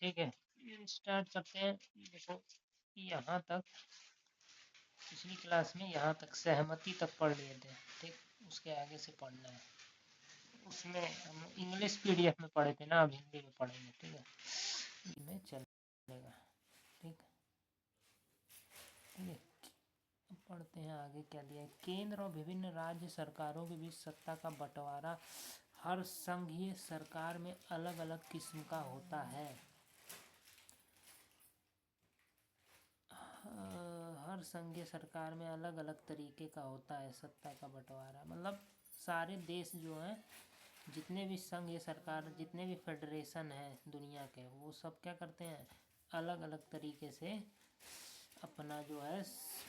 ठीक है, स्टार्ट करते हैं। देखो यहाँ तक पिछली क्लास में यहाँ तक सहमति तक पढ़ लिए थे। ठीक, उसके आगे से पढ़ना है। उसमें हम इंग्लिश पीडीएफ में पढ़े थे ना, अब हिंदी में पढ़ेंगे। ठीक है, में चलेगा। ठीक ठीक है, पढ़ते हैं आगे क्या दिया है। केंद्र और विभिन्न राज्य सरकारों के बीच सत्ता का बंटवारा हर संघीय सरकार में अलग अलग किस्म का होता है। हर संघीय सरकार में अलग अलग तरीके का होता है सत्ता का बंटवारा। मतलब सारे देश जो हैं, जितने भी संघीय सरकार, जितने भी फेडरेशन हैं दुनिया के, वो सब क्या करते हैं, अलग अलग तरीके से अपना जो है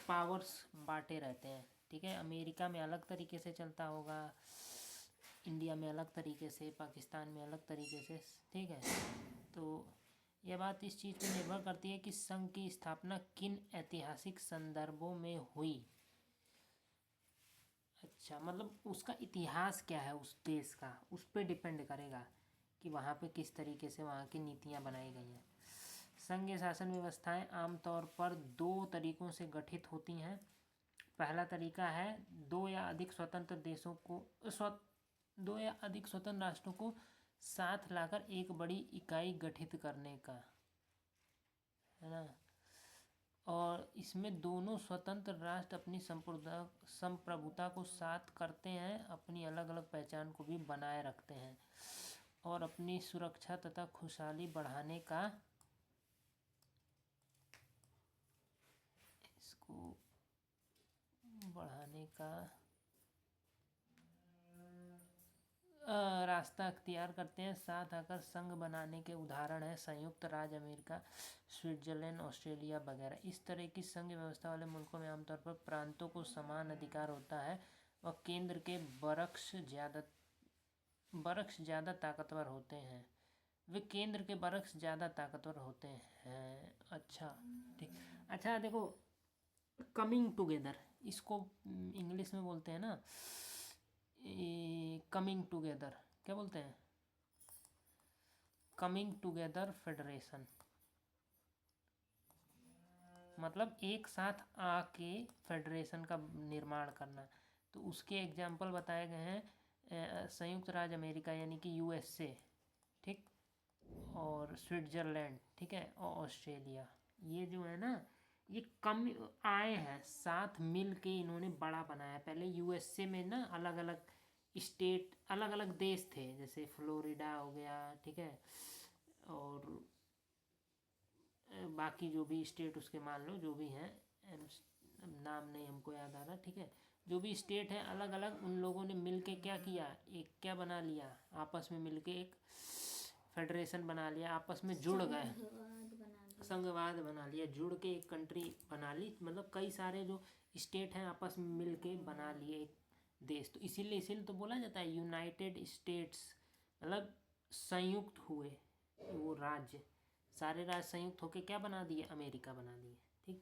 पावर्स बांटे रहते हैं। ठीक है, अमेरिका में अलग तरीके से चलता होगा, इंडिया में अलग तरीके से, पाकिस्तान में अलग तरीके से। ठीक है, तो यह बात इस चीज़ पर निर्भर करती है कि संघ की स्थापना किन ऐतिहासिक संदर्भों में हुई। अच्छा, मतलब उसका इतिहास क्या है उस देश का, उस पर डिपेंड करेगा कि वहाँ पे किस तरीके से वहाँ की नीतियाँ बनाई गई हैं। संघीय शासन व्यवस्थाएं आमतौर पर दो तरीकों से गठित होती हैं। पहला तरीका है दो या अधिक स्वतंत्र देशों को दो या अधिक स्वतंत्र राष्ट्रों को साथ लाकर एक बड़ी इकाई गठित करने का, है ना। और इसमें दोनों स्वतंत्र राष्ट्र अपनी संप्रभुता को साथ करते हैं, अपनी अलग अलग पहचान को भी बनाए रखते हैं और अपनी सुरक्षा तथा खुशहाली बढ़ाने का, इसको बढ़ाने का रास्ता अख्तियार करते हैं। साथ आकर संघ बनाने के उदाहरण हैं संयुक्त राज्य अमेरिका, स्विट्जरलैंड, ऑस्ट्रेलिया वगैरह। इस तरह की संघ व्यवस्था वाले मुल्कों में आमतौर पर प्रांतों को समान अधिकार होता है और केंद्र के बरक्स ज़्यादा ताकतवर होते हैं। वे केंद्र के बरक्स ज़्यादा ताकतवर होते हैं। अच्छा, ठीक। अच्छा देखो, कमिंग टुगेदर, इसको इंग्लिश में बोलते हैं ना, कमिंग टुगेदर, क्या बोलते हैं, कमिंग टुगेदर फेडरेशन। मतलब एक साथ आके फेडरेशन का निर्माण करना। तो उसके एग्जाम्पल बताए गए हैं संयुक्त राज्य अमेरिका यानी कि यूएसए, ठीक, और स्विट्जरलैंड, ठीक है, और ऑस्ट्रेलिया। ये जो है ना, ये कम आए हैं, साथ मिल के इन्होंने बड़ा बनाया। पहले यूएसए में ना अलग अलग स्टेट, अलग अलग देश थे, जैसे फ्लोरिडा हो गया, ठीक है, और बाकी जो भी स्टेट उसके मान लो जो भी हैं, नाम नहीं हमको याद आ रहा, ठीक है, जो भी स्टेट हैं अलग अलग, उन लोगों ने मिल के क्या किया, एक क्या बना लिया, आपस में मिल के एक फेडरेशन बना लिया, आपस में जुड़ गए, संघवाद बना लिया, जुड़ के एक कंट्री बना ली। मतलब कई सारे जो स्टेट हैं आपस में मिल के बना लिए एक देश। तो इसीलिए तो बोला जाता है यूनाइटेड स्टेट्स, मतलब संयुक्त हुए वो राज्य, सारे राज्य संयुक्त होकर क्या बना दिए, अमेरिका बना दिए। ठीक,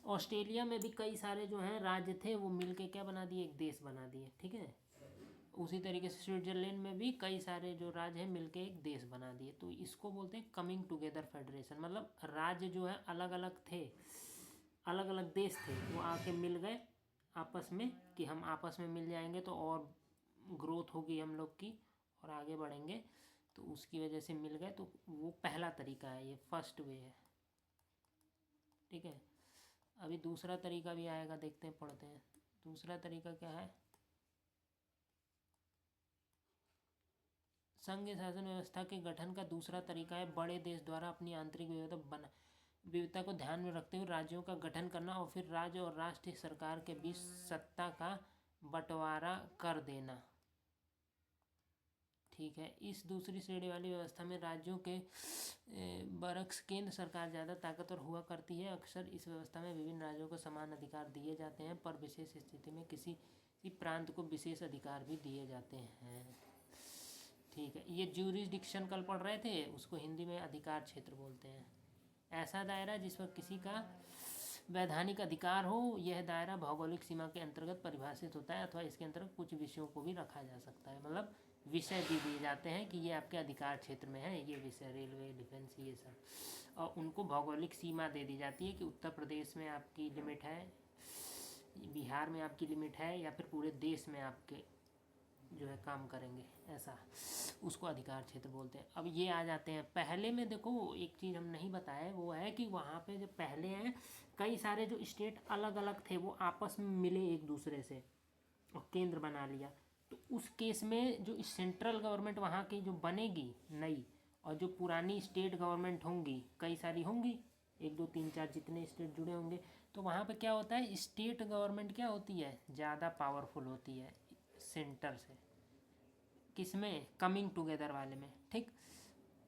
ऑस्ट्रेलिया में भी कई सारे जो हैं राज्य थे, वो मिलके क्या बना दिए, एक देश बना दिए। ठीक है, उसी तरीके से स्विट्जरलैंड में भी कई सारे जो राज्य हैं मिलके एक देश बना दिए। तो इसको बोलते हैं कमिंग टुगेदर फेडरेशन। मतलब राज्य जो है अलग अलग थे, अलग अलग देश थे, वो आके मिल गए आपस में कि हम आपस में मिल जाएंगे तो और ग्रोथ होगी हम लोग की और आगे बढ़ेंगे। तो उसकी वजह से मिल गए। तो वो पहला तरीका है, ये फर्स्ट वे है। ठीक है, अभी दूसरा तरीका भी आएगा, देखते हैं, पढ़ते हैं। दूसरा तरीका क्या है, संघीय शासन व्यवस्था के गठन का दूसरा तरीका है बड़े देश द्वारा अपनी आंतरिक विविधता को ध्यान में रखते हुए राज्यों का गठन करना और फिर राज्य और राष्ट्रीय सरकार के बीच सत्ता का बंटवारा कर देना। ठीक है, इस दूसरी श्रेणी वाली व्यवस्था में राज्यों के बरक्स केंद्र सरकार ज़्यादा ताकतवर हुआ करती है। अक्सर इस व्यवस्था में विभिन्न राज्यों को समान अधिकार दिए जाते हैं, पर विशेष स्थिति में किसी प्रांत को विशेष अधिकार भी दिए जाते हैं। ठीक है, ये ज्यूरिसडिक्शन कल पढ़ रहे थे, उसको हिंदी में अधिकार क्षेत्र बोलते हैं। ऐसा दायरा जिस पर किसी का वैधानिक अधिकार हो, यह दायरा भौगोलिक सीमा के अंतर्गत परिभाषित होता है अथवा इसके अंतर्गत कुछ विषयों को भी रखा जा सकता है। मतलब विषय दे दिए जाते हैं कि ये आपके अधिकार क्षेत्र में है, ये विषय रेलवे, डिफेंस, ये सब। और उनको भौगोलिक सीमा दे दी जाती है कि उत्तर प्रदेश में आपकी लिमिट है, बिहार में आपकी लिमिट है, या फिर पूरे देश में आपके जो है काम करेंगे, ऐसा उसको अधिकार क्षेत्र बोलते हैं। अब ये आ जाते हैं पहले में। देखो एक चीज़ हम नहीं बताए, वो है कि वहाँ पे जो पहले हैं कई सारे जो स्टेट अलग अलग थे वो आपस में मिले एक दूसरे से और केंद्र बना लिया। तो उस केस में जो सेंट्रल गवर्नमेंट वहाँ की जो बनेगी नई, और जो पुरानी स्टेट गवर्नमेंट होंगी, कई सारी होंगी, 1 2 3 4 जितने स्टेट जुड़े होंगे, तो वहाँ पे क्या होता है, स्टेट गवर्नमेंट क्या होती है, ज़्यादा पावरफुल होती है सेंटर से। किसमें, कमिंग टुगेदर वाले में, ठीक।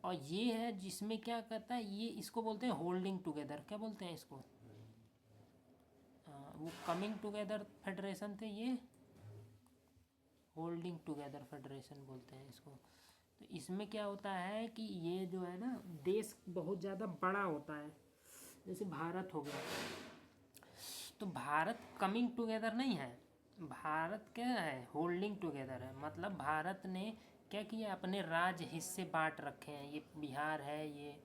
और ये है जिसमें क्या करता है, ये इसको बोलते हैं होल्डिंग टुगेदर। क्या बोलते हैं इसको, वो कमिंग टुगेदर फेडरेशन थे, ये होल्डिंग टुगेदर फेडरेशन बोलते हैं इसको। तो इसमें क्या होता है कि ये जो है ना देश बहुत ज़्यादा बड़ा होता है। जैसे भारत हो गया, तो भारत कमिंग टुगेदर नहीं है, भारत क्या है, होल्डिंग टुगेदर है। मतलब भारत ने क्या किया, अपने राज्य हिस्से बांट रखे हैं। ये बिहार है, ये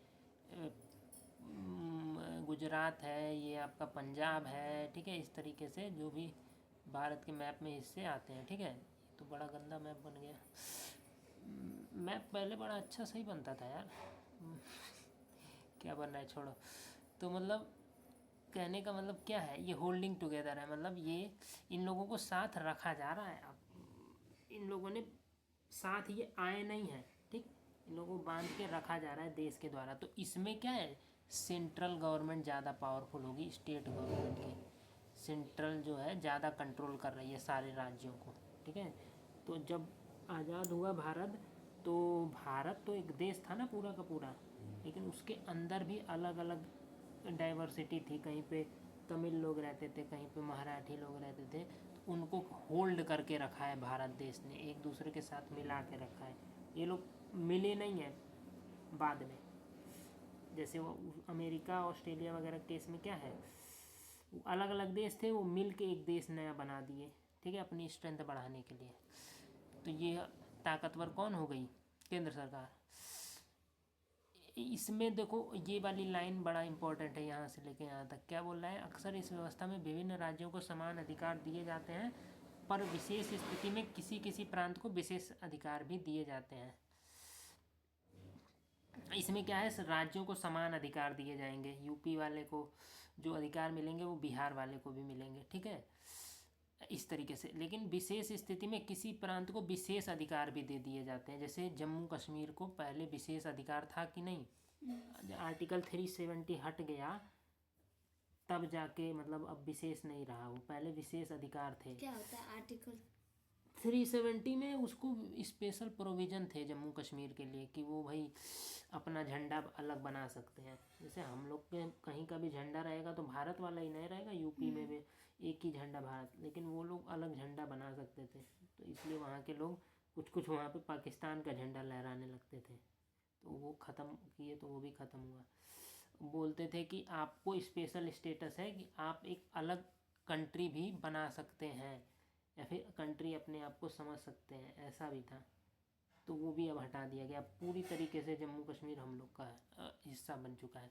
गुजरात है, ये आपका पंजाब है, ठीक है। इस तरीके से जो भी भारत के मैप में हिस्से आते हैं, ठीक है। तो बड़ा गंदा मैप बन गया। मैप पहले बड़ा अच्छा सही बनता था यार। क्या बन रहा है, छोड़ो। तो मतलब कहने का मतलब क्या है, ये होल्डिंग टुगेदर है, मतलब ये इन लोगों को साथ रखा जा रहा है। अब इन लोगों ने साथ ये आए नहीं हैं, ठीक। इन लोगों को बांध के रखा जा रहा है देश के द्वारा। तो इसमें क्या है, सेंट्रल गवर्नमेंट ज़्यादा पावरफुल होगी स्टेट गवर्नमेंट की। सेंट्रल जो है ज़्यादा कंट्रोल कर रही है सारे राज्यों को, ठीक है। तो जब आज़ाद हुआ भारत, तो भारत तो एक देश था ना पूरा का पूरा, लेकिन उसके अंदर भी अलग अलग डाइवर्सिटी थी। कहीं पे तमिल लोग रहते थे, कहीं पे मराठी लोग रहते थे। तो उनको होल्ड करके रखा है भारत देश ने, एक दूसरे के साथ मिला के रखा है। ये लोग मिले नहीं हैं बाद में। जैसे वो अमेरिका, ऑस्ट्रेलिया वगैरह केस में क्या है, अलग अलग देश थे, वो मिल के एक देश नया बना दिए, ठीक है, अपनी स्ट्रेंथ बढ़ाने के लिए। तो ये ताकतवर कौन हो गई, केंद्र सरकार। इसमें देखो ये वाली लाइन बड़ा इंपॉर्टेंट है, यहाँ से लेके यहाँ तक। क्या बोल रहा है, अक्सर इस व्यवस्था में विभिन्न राज्यों को समान अधिकार दिए जाते हैं, पर विशेष स्थिति में किसी किसी प्रांत को विशेष अधिकार भी दिए जाते हैं। इसमें क्या है, राज्यों को समान अधिकार दिए जाएंगे। यूपी वाले को जो अधिकार मिलेंगे वो बिहार वाले को भी मिलेंगे, ठीक है, इस तरीके से। लेकिन विशेष स्थिति में किसी प्रांत को विशेष अधिकार भी दे दिए जाते हैं। जैसे जम्मू कश्मीर को पहले विशेष अधिकार था कि नहीं, आर्टिकल 370 हट गया तब जाके, मतलब अब विशेष नहीं रहा, वो पहले विशेष अधिकार थे। क्या होता है आर्टिकल 370 में? उसको स्पेशल प्रोविज़न थे जम्मू कश्मीर के लिए कि वो भाई अपना झंडा अलग बना सकते हैं। जैसे हम लोग के कहीं का भी झंडा रहेगा तो भारत वाला ही नहीं रहेगा, यूपी में भी एक ही झंडा भारत, लेकिन वो लोग अलग झंडा बना सकते थे। तो इसलिए वहाँ के लोग कुछ कुछ वहाँ पे पाकिस्तान का झंडा लहराने लगते थे, तो वो ख़त्म किए, तो वो भी ख़त्म हुआ। बोलते थे कि आपको स्पेशल स्टेटस है कि आप एक अलग कंट्री भी बना सकते हैं, या फिर कंट्री अपने आप को समझ सकते हैं, ऐसा भी था। तो वो भी अब हटा दिया गया। पूरी तरीके से जम्मू कश्मीर हम लोग का हिस्सा बन चुका है।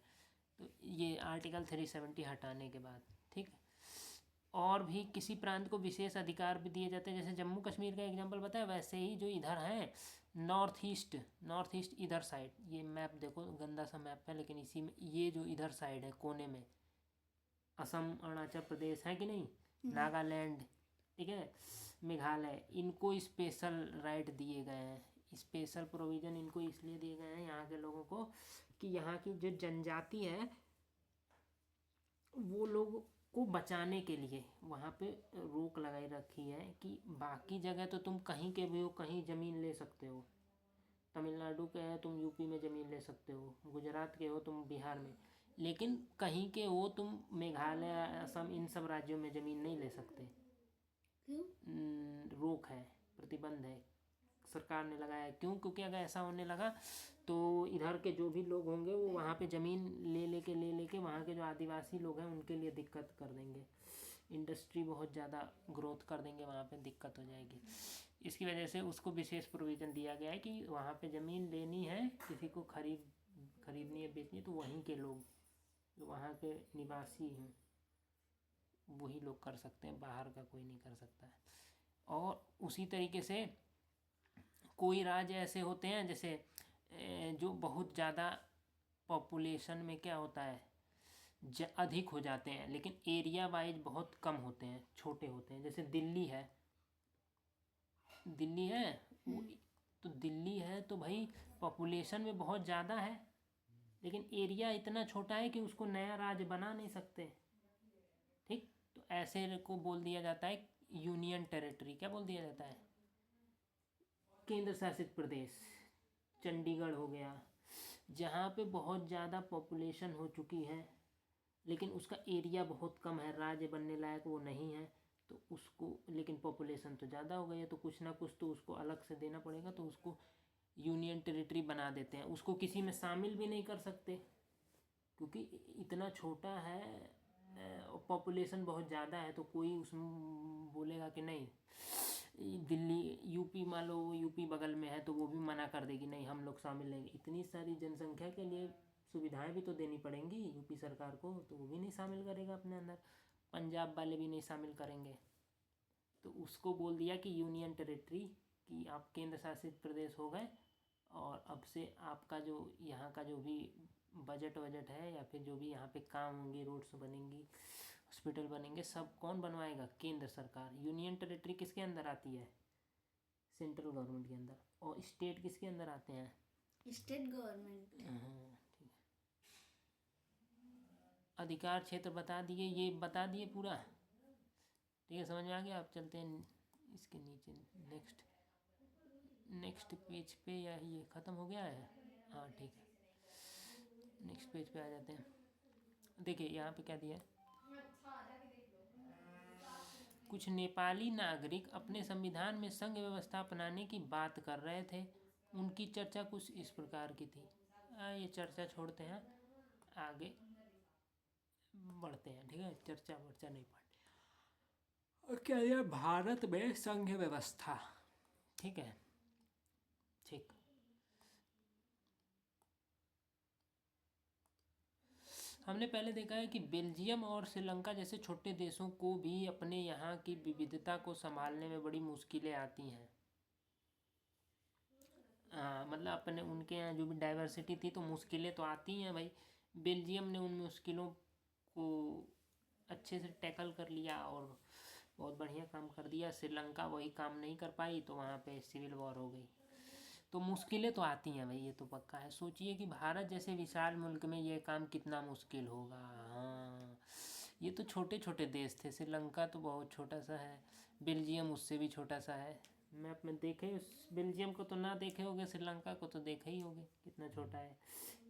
तो ये आर्टिकल 370 हटाने के बाद, ठीक है। और भी किसी प्रांत को विशेष अधिकार भी दिए जाते हैं। जैसे जम्मू कश्मीर का एग्जांपल बताया, वैसे ही जो इधर हैं नॉर्थ ईस्ट इधर साइड, ये मैप देखो गंदा सा मैप है, लेकिन इसी में ये जो इधर साइड है कोने में, असम, अरुणाचल प्रदेश है कि नहीं, नागालैंड, ठीक है, मेघालय, इनको स्पेशल राइट दिए गए हैं। स्पेशल प्रोविज़न इनको इसलिए दिए गए हैं यहाँ के लोगों को कि यहाँ की जो जनजाति है वो लोग को बचाने के लिए वहाँ पे रोक लगाई रखी है कि बाकी जगह तो तुम कहीं के भी हो, कहीं ज़मीन ले सकते हो। तमिलनाडु के है तुम यूपी में ज़मीन ले सकते हो, गुजरात के हो तुम बिहार में, लेकिन कहीं के हो तुम मेघालय, असम, इन सब राज्यों में ज़मीन नहीं ले सकते। रोक है, प्रतिबंध है, सरकार ने लगाया है। क्यों? क्योंकि अगर ऐसा होने लगा तो इधर के जो भी लोग होंगे वो वहाँ पे ज़मीन ले लेके वहाँ के जो आदिवासी लोग हैं उनके लिए दिक्कत कर देंगे। इंडस्ट्री बहुत ज़्यादा ग्रोथ कर देंगे, वहाँ पे दिक्कत हो जाएगी। इसकी वजह से उसको विशेष प्रोविज़न दिया गया है कि वहाँ पे ज़मीन लेनी है, किसी को खरीदनी है, बेचनी है, तो वहीं के लोग जो वहाँ के निवासी हैं वही लोग कर सकते हैं, बाहर का कोई नहीं कर सकता है। और उसी तरीके से कोई राज्य ऐसे होते हैं जैसे जो बहुत ज़्यादा पॉपुलेशन में क्या होता है अधिक हो जाते हैं, लेकिन एरिया वाइज बहुत कम होते हैं, छोटे होते हैं। जैसे दिल्ली है तो दिल्ली है तो भाई पॉपुलेशन में बहुत ज़्यादा है, लेकिन एरिया इतना छोटा है कि उसको नया राज्य बना नहीं सकते। ठीक, तो ऐसे को बोल दिया जाता है यूनियन टेरिटरी। क्या बोल दिया जाता है? केंद्र शासित प्रदेश। चंडीगढ़ हो गया, जहाँ पे बहुत ज़्यादा पॉपुलेशन हो चुकी है लेकिन उसका एरिया बहुत कम है, राज्य बनने लायक वो नहीं है, तो उसको, लेकिन पॉपुलेशन तो ज़्यादा हो गई है तो कुछ ना कुछ तो उसको अलग से देना पड़ेगा, तो उसको यूनियन टेरिटरी बना देते हैं। उसको किसी में शामिल भी नहीं कर सकते क्योंकि इतना छोटा है, पॉपुलेशन बहुत ज़्यादा है, तो कोई उसमें बोलेगा कि नहीं, दिल्ली यूपी, मान लो यूपी बगल में है तो वो भी मना कर देगी, नहीं हम लोग शामिल नहीं। इतनी सारी जनसंख्या के लिए सुविधाएं भी तो देनी पड़ेंगी यूपी सरकार को, तो वो भी नहीं शामिल करेगा अपने अंदर, पंजाब वाले भी नहीं शामिल करेंगे। तो उसको बोल दिया कि यूनियन टेरिटरी, कि आप केंद्र शासित प्रदेश हो गए और अब से आपका जो यहाँ का जो भी बजट है या फिर जो भी यहाँ पे काम होंगे, रोड्स बनेंगी, हॉस्पिटल बनेंगे, सब कौन बनवाएगा? केंद्र सरकार। यूनियन टेरिटरी किसके अंदर आती है? सेंट्रल गवर्नमेंट के अंदर। और स्टेट किसके अंदर आते हैं? State government. ठीक है। अधिकार क्षेत्र बता दिए, ये बता दिए पूरा, ठीक है, समझ में आ गया। आप चलते हैं इसके नीचे नेक्स्ट पेज पे, या ये ख़त्म हो गया है? हाँ ठीक है, नेक्स्ट पेज पे आ जाते हैं। देखिए यहाँ पे क्या दिया है, कुछ नेपाली नागरिक अपने संविधान में संघ व्यवस्था अपनाने की बात कर रहे थे। उनकी चर्चा कुछ इस प्रकार की थी। ये चर्चा छोड़ते हैं, आगे बढ़ते हैं, ठीक है। चर्चा वर्चा नहीं पढ़नी। और क्या है, भारत में संघ व्यवस्था, ठीक है, ठीक। हमने पहले देखा है कि बेल्जियम और श्रीलंका जैसे छोटे देशों को भी अपने यहाँ की विविधता को संभालने में बड़ी मुश्किलें आती हैं। मतलब अपने उनके यहाँ जो भी डाइवर्सिटी थी तो मुश्किलें तो आती हैं भाई। बेल्जियम ने उन मुश्किलों को अच्छे से टैकल कर लिया और बहुत बढ़िया काम कर दिया। श्रीलंका वही काम नहीं कर पाई तो वहाँ पे सिविल वॉर हो गई। तो मुश्किलें तो आती हैं भाई, ये तो पक्का है। सोचिए कि भारत जैसे विशाल मुल्क में ये काम कितना मुश्किल होगा। हाँ, ये तो छोटे छोटे देश थे। श्रीलंका तो बहुत छोटा सा है, बेल्जियम उससे भी छोटा सा है। मैप में देखे, बेल्जियम को तो ना देखे होगे, श्रीलंका को तो देखे ही होगे कितना छोटा है।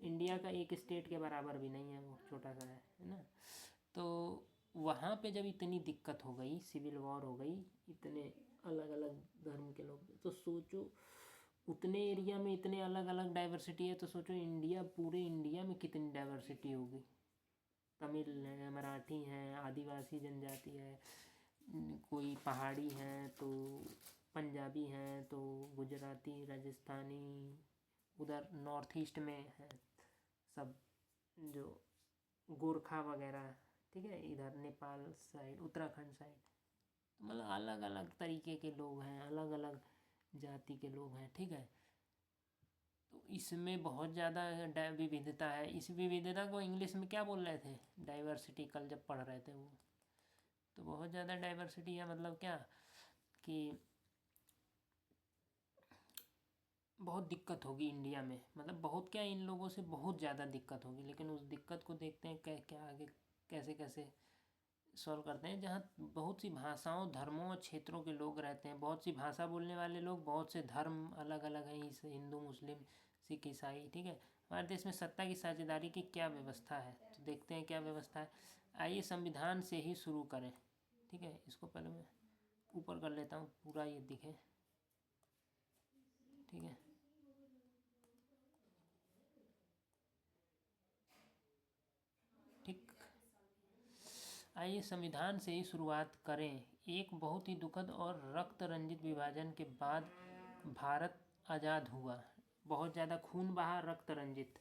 इंडिया का एक स्टेट के बराबर भी नहीं है, वो छोटा सा है ना। तो वहाँ पे जब इतनी दिक्कत हो गई, सिविल वॉर हो गई, इतने अलग अलग धर्म के लोग, तो सोचो उतने एरिया में इतने अलग अलग डाइवर्सिटी है, तो सोचो इंडिया, पूरे इंडिया में कितनी डाइवर्सिटी होगी। तमिल है, मराठी हैं, आदिवासी जनजाति है, कोई पहाड़ी हैं, तो पंजाबी हैं, तो गुजराती, राजस्थानी, उधर नॉर्थ ईस्ट में है सब, जो गोरखा वगैरह, ठीक है, इधर नेपाल साइड, उत्तराखंड साइड, तो मतलब अलग अलग तरीके के लोग हैं, अलग अलग जाति के लोग हैं, ठीक है। तो इसमें बहुत ज़्यादा विविधता है। इस विविधता को इंग्लिश में क्या बोल रहे थे? डाइवर्सिटी, कल जब पढ़ रहे थे वो। तो बहुत ज़्यादा डाइवर्सिटी है, मतलब क्या कि बहुत दिक्कत होगी इंडिया में, मतलब बहुत क्या, इन लोगों से बहुत ज़्यादा दिक्कत होगी। लेकिन उस दिक्कत को देखते हैं क्या क्या आगे कैसे कैसे सॉल्व करते हैं। जहाँ बहुत सी भाषाओं, धर्मों और क्षेत्रों के लोग रहते हैं, बहुत सी भाषा बोलने वाले लोग, बहुत से धर्म अलग अलग हैं, इस हिंदू, मुस्लिम, सिख, ईसाई, ठीक है। हमारे देश में सत्ता की साझेदारी की क्या व्यवस्था है, तो देखते हैं क्या व्यवस्था है। आइए संविधान से ही शुरू करें, ठीक है। इसको पहले मैं ऊपर कर लेता हूँ, पूरा ये दिखे, ठीक है। ठीक, आइए संविधान से ही शुरुआत करें। एक बहुत ही दुखद और रक्त रंजित विभाजन के बाद भारत आज़ाद हुआ। बहुत ज़्यादा खून बहा, रक्त रंजित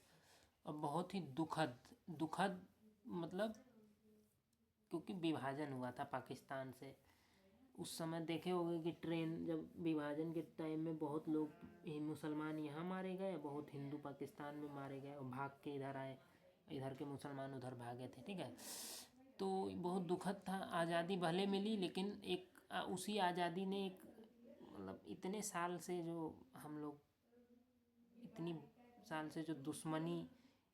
और बहुत ही दुखद। दुखद मतलब क्योंकि विभाजन हुआ था पाकिस्तान से। उस समय देखे होंगे कि ट्रेन जब विभाजन के टाइम में बहुत लोग मुसलमान यहाँ मारे गए, बहुत हिंदू पाकिस्तान में मारे गए और भाग के इधर आए, इधर के मुसलमान उधर भागे थे। ठीक है, तो बहुत दुखद था। आज़ादी भले मिली लेकिन एक उसी आज़ादी ने एक मतलब इतने साल से जो हम लोग इतनी साल से जो दुश्मनी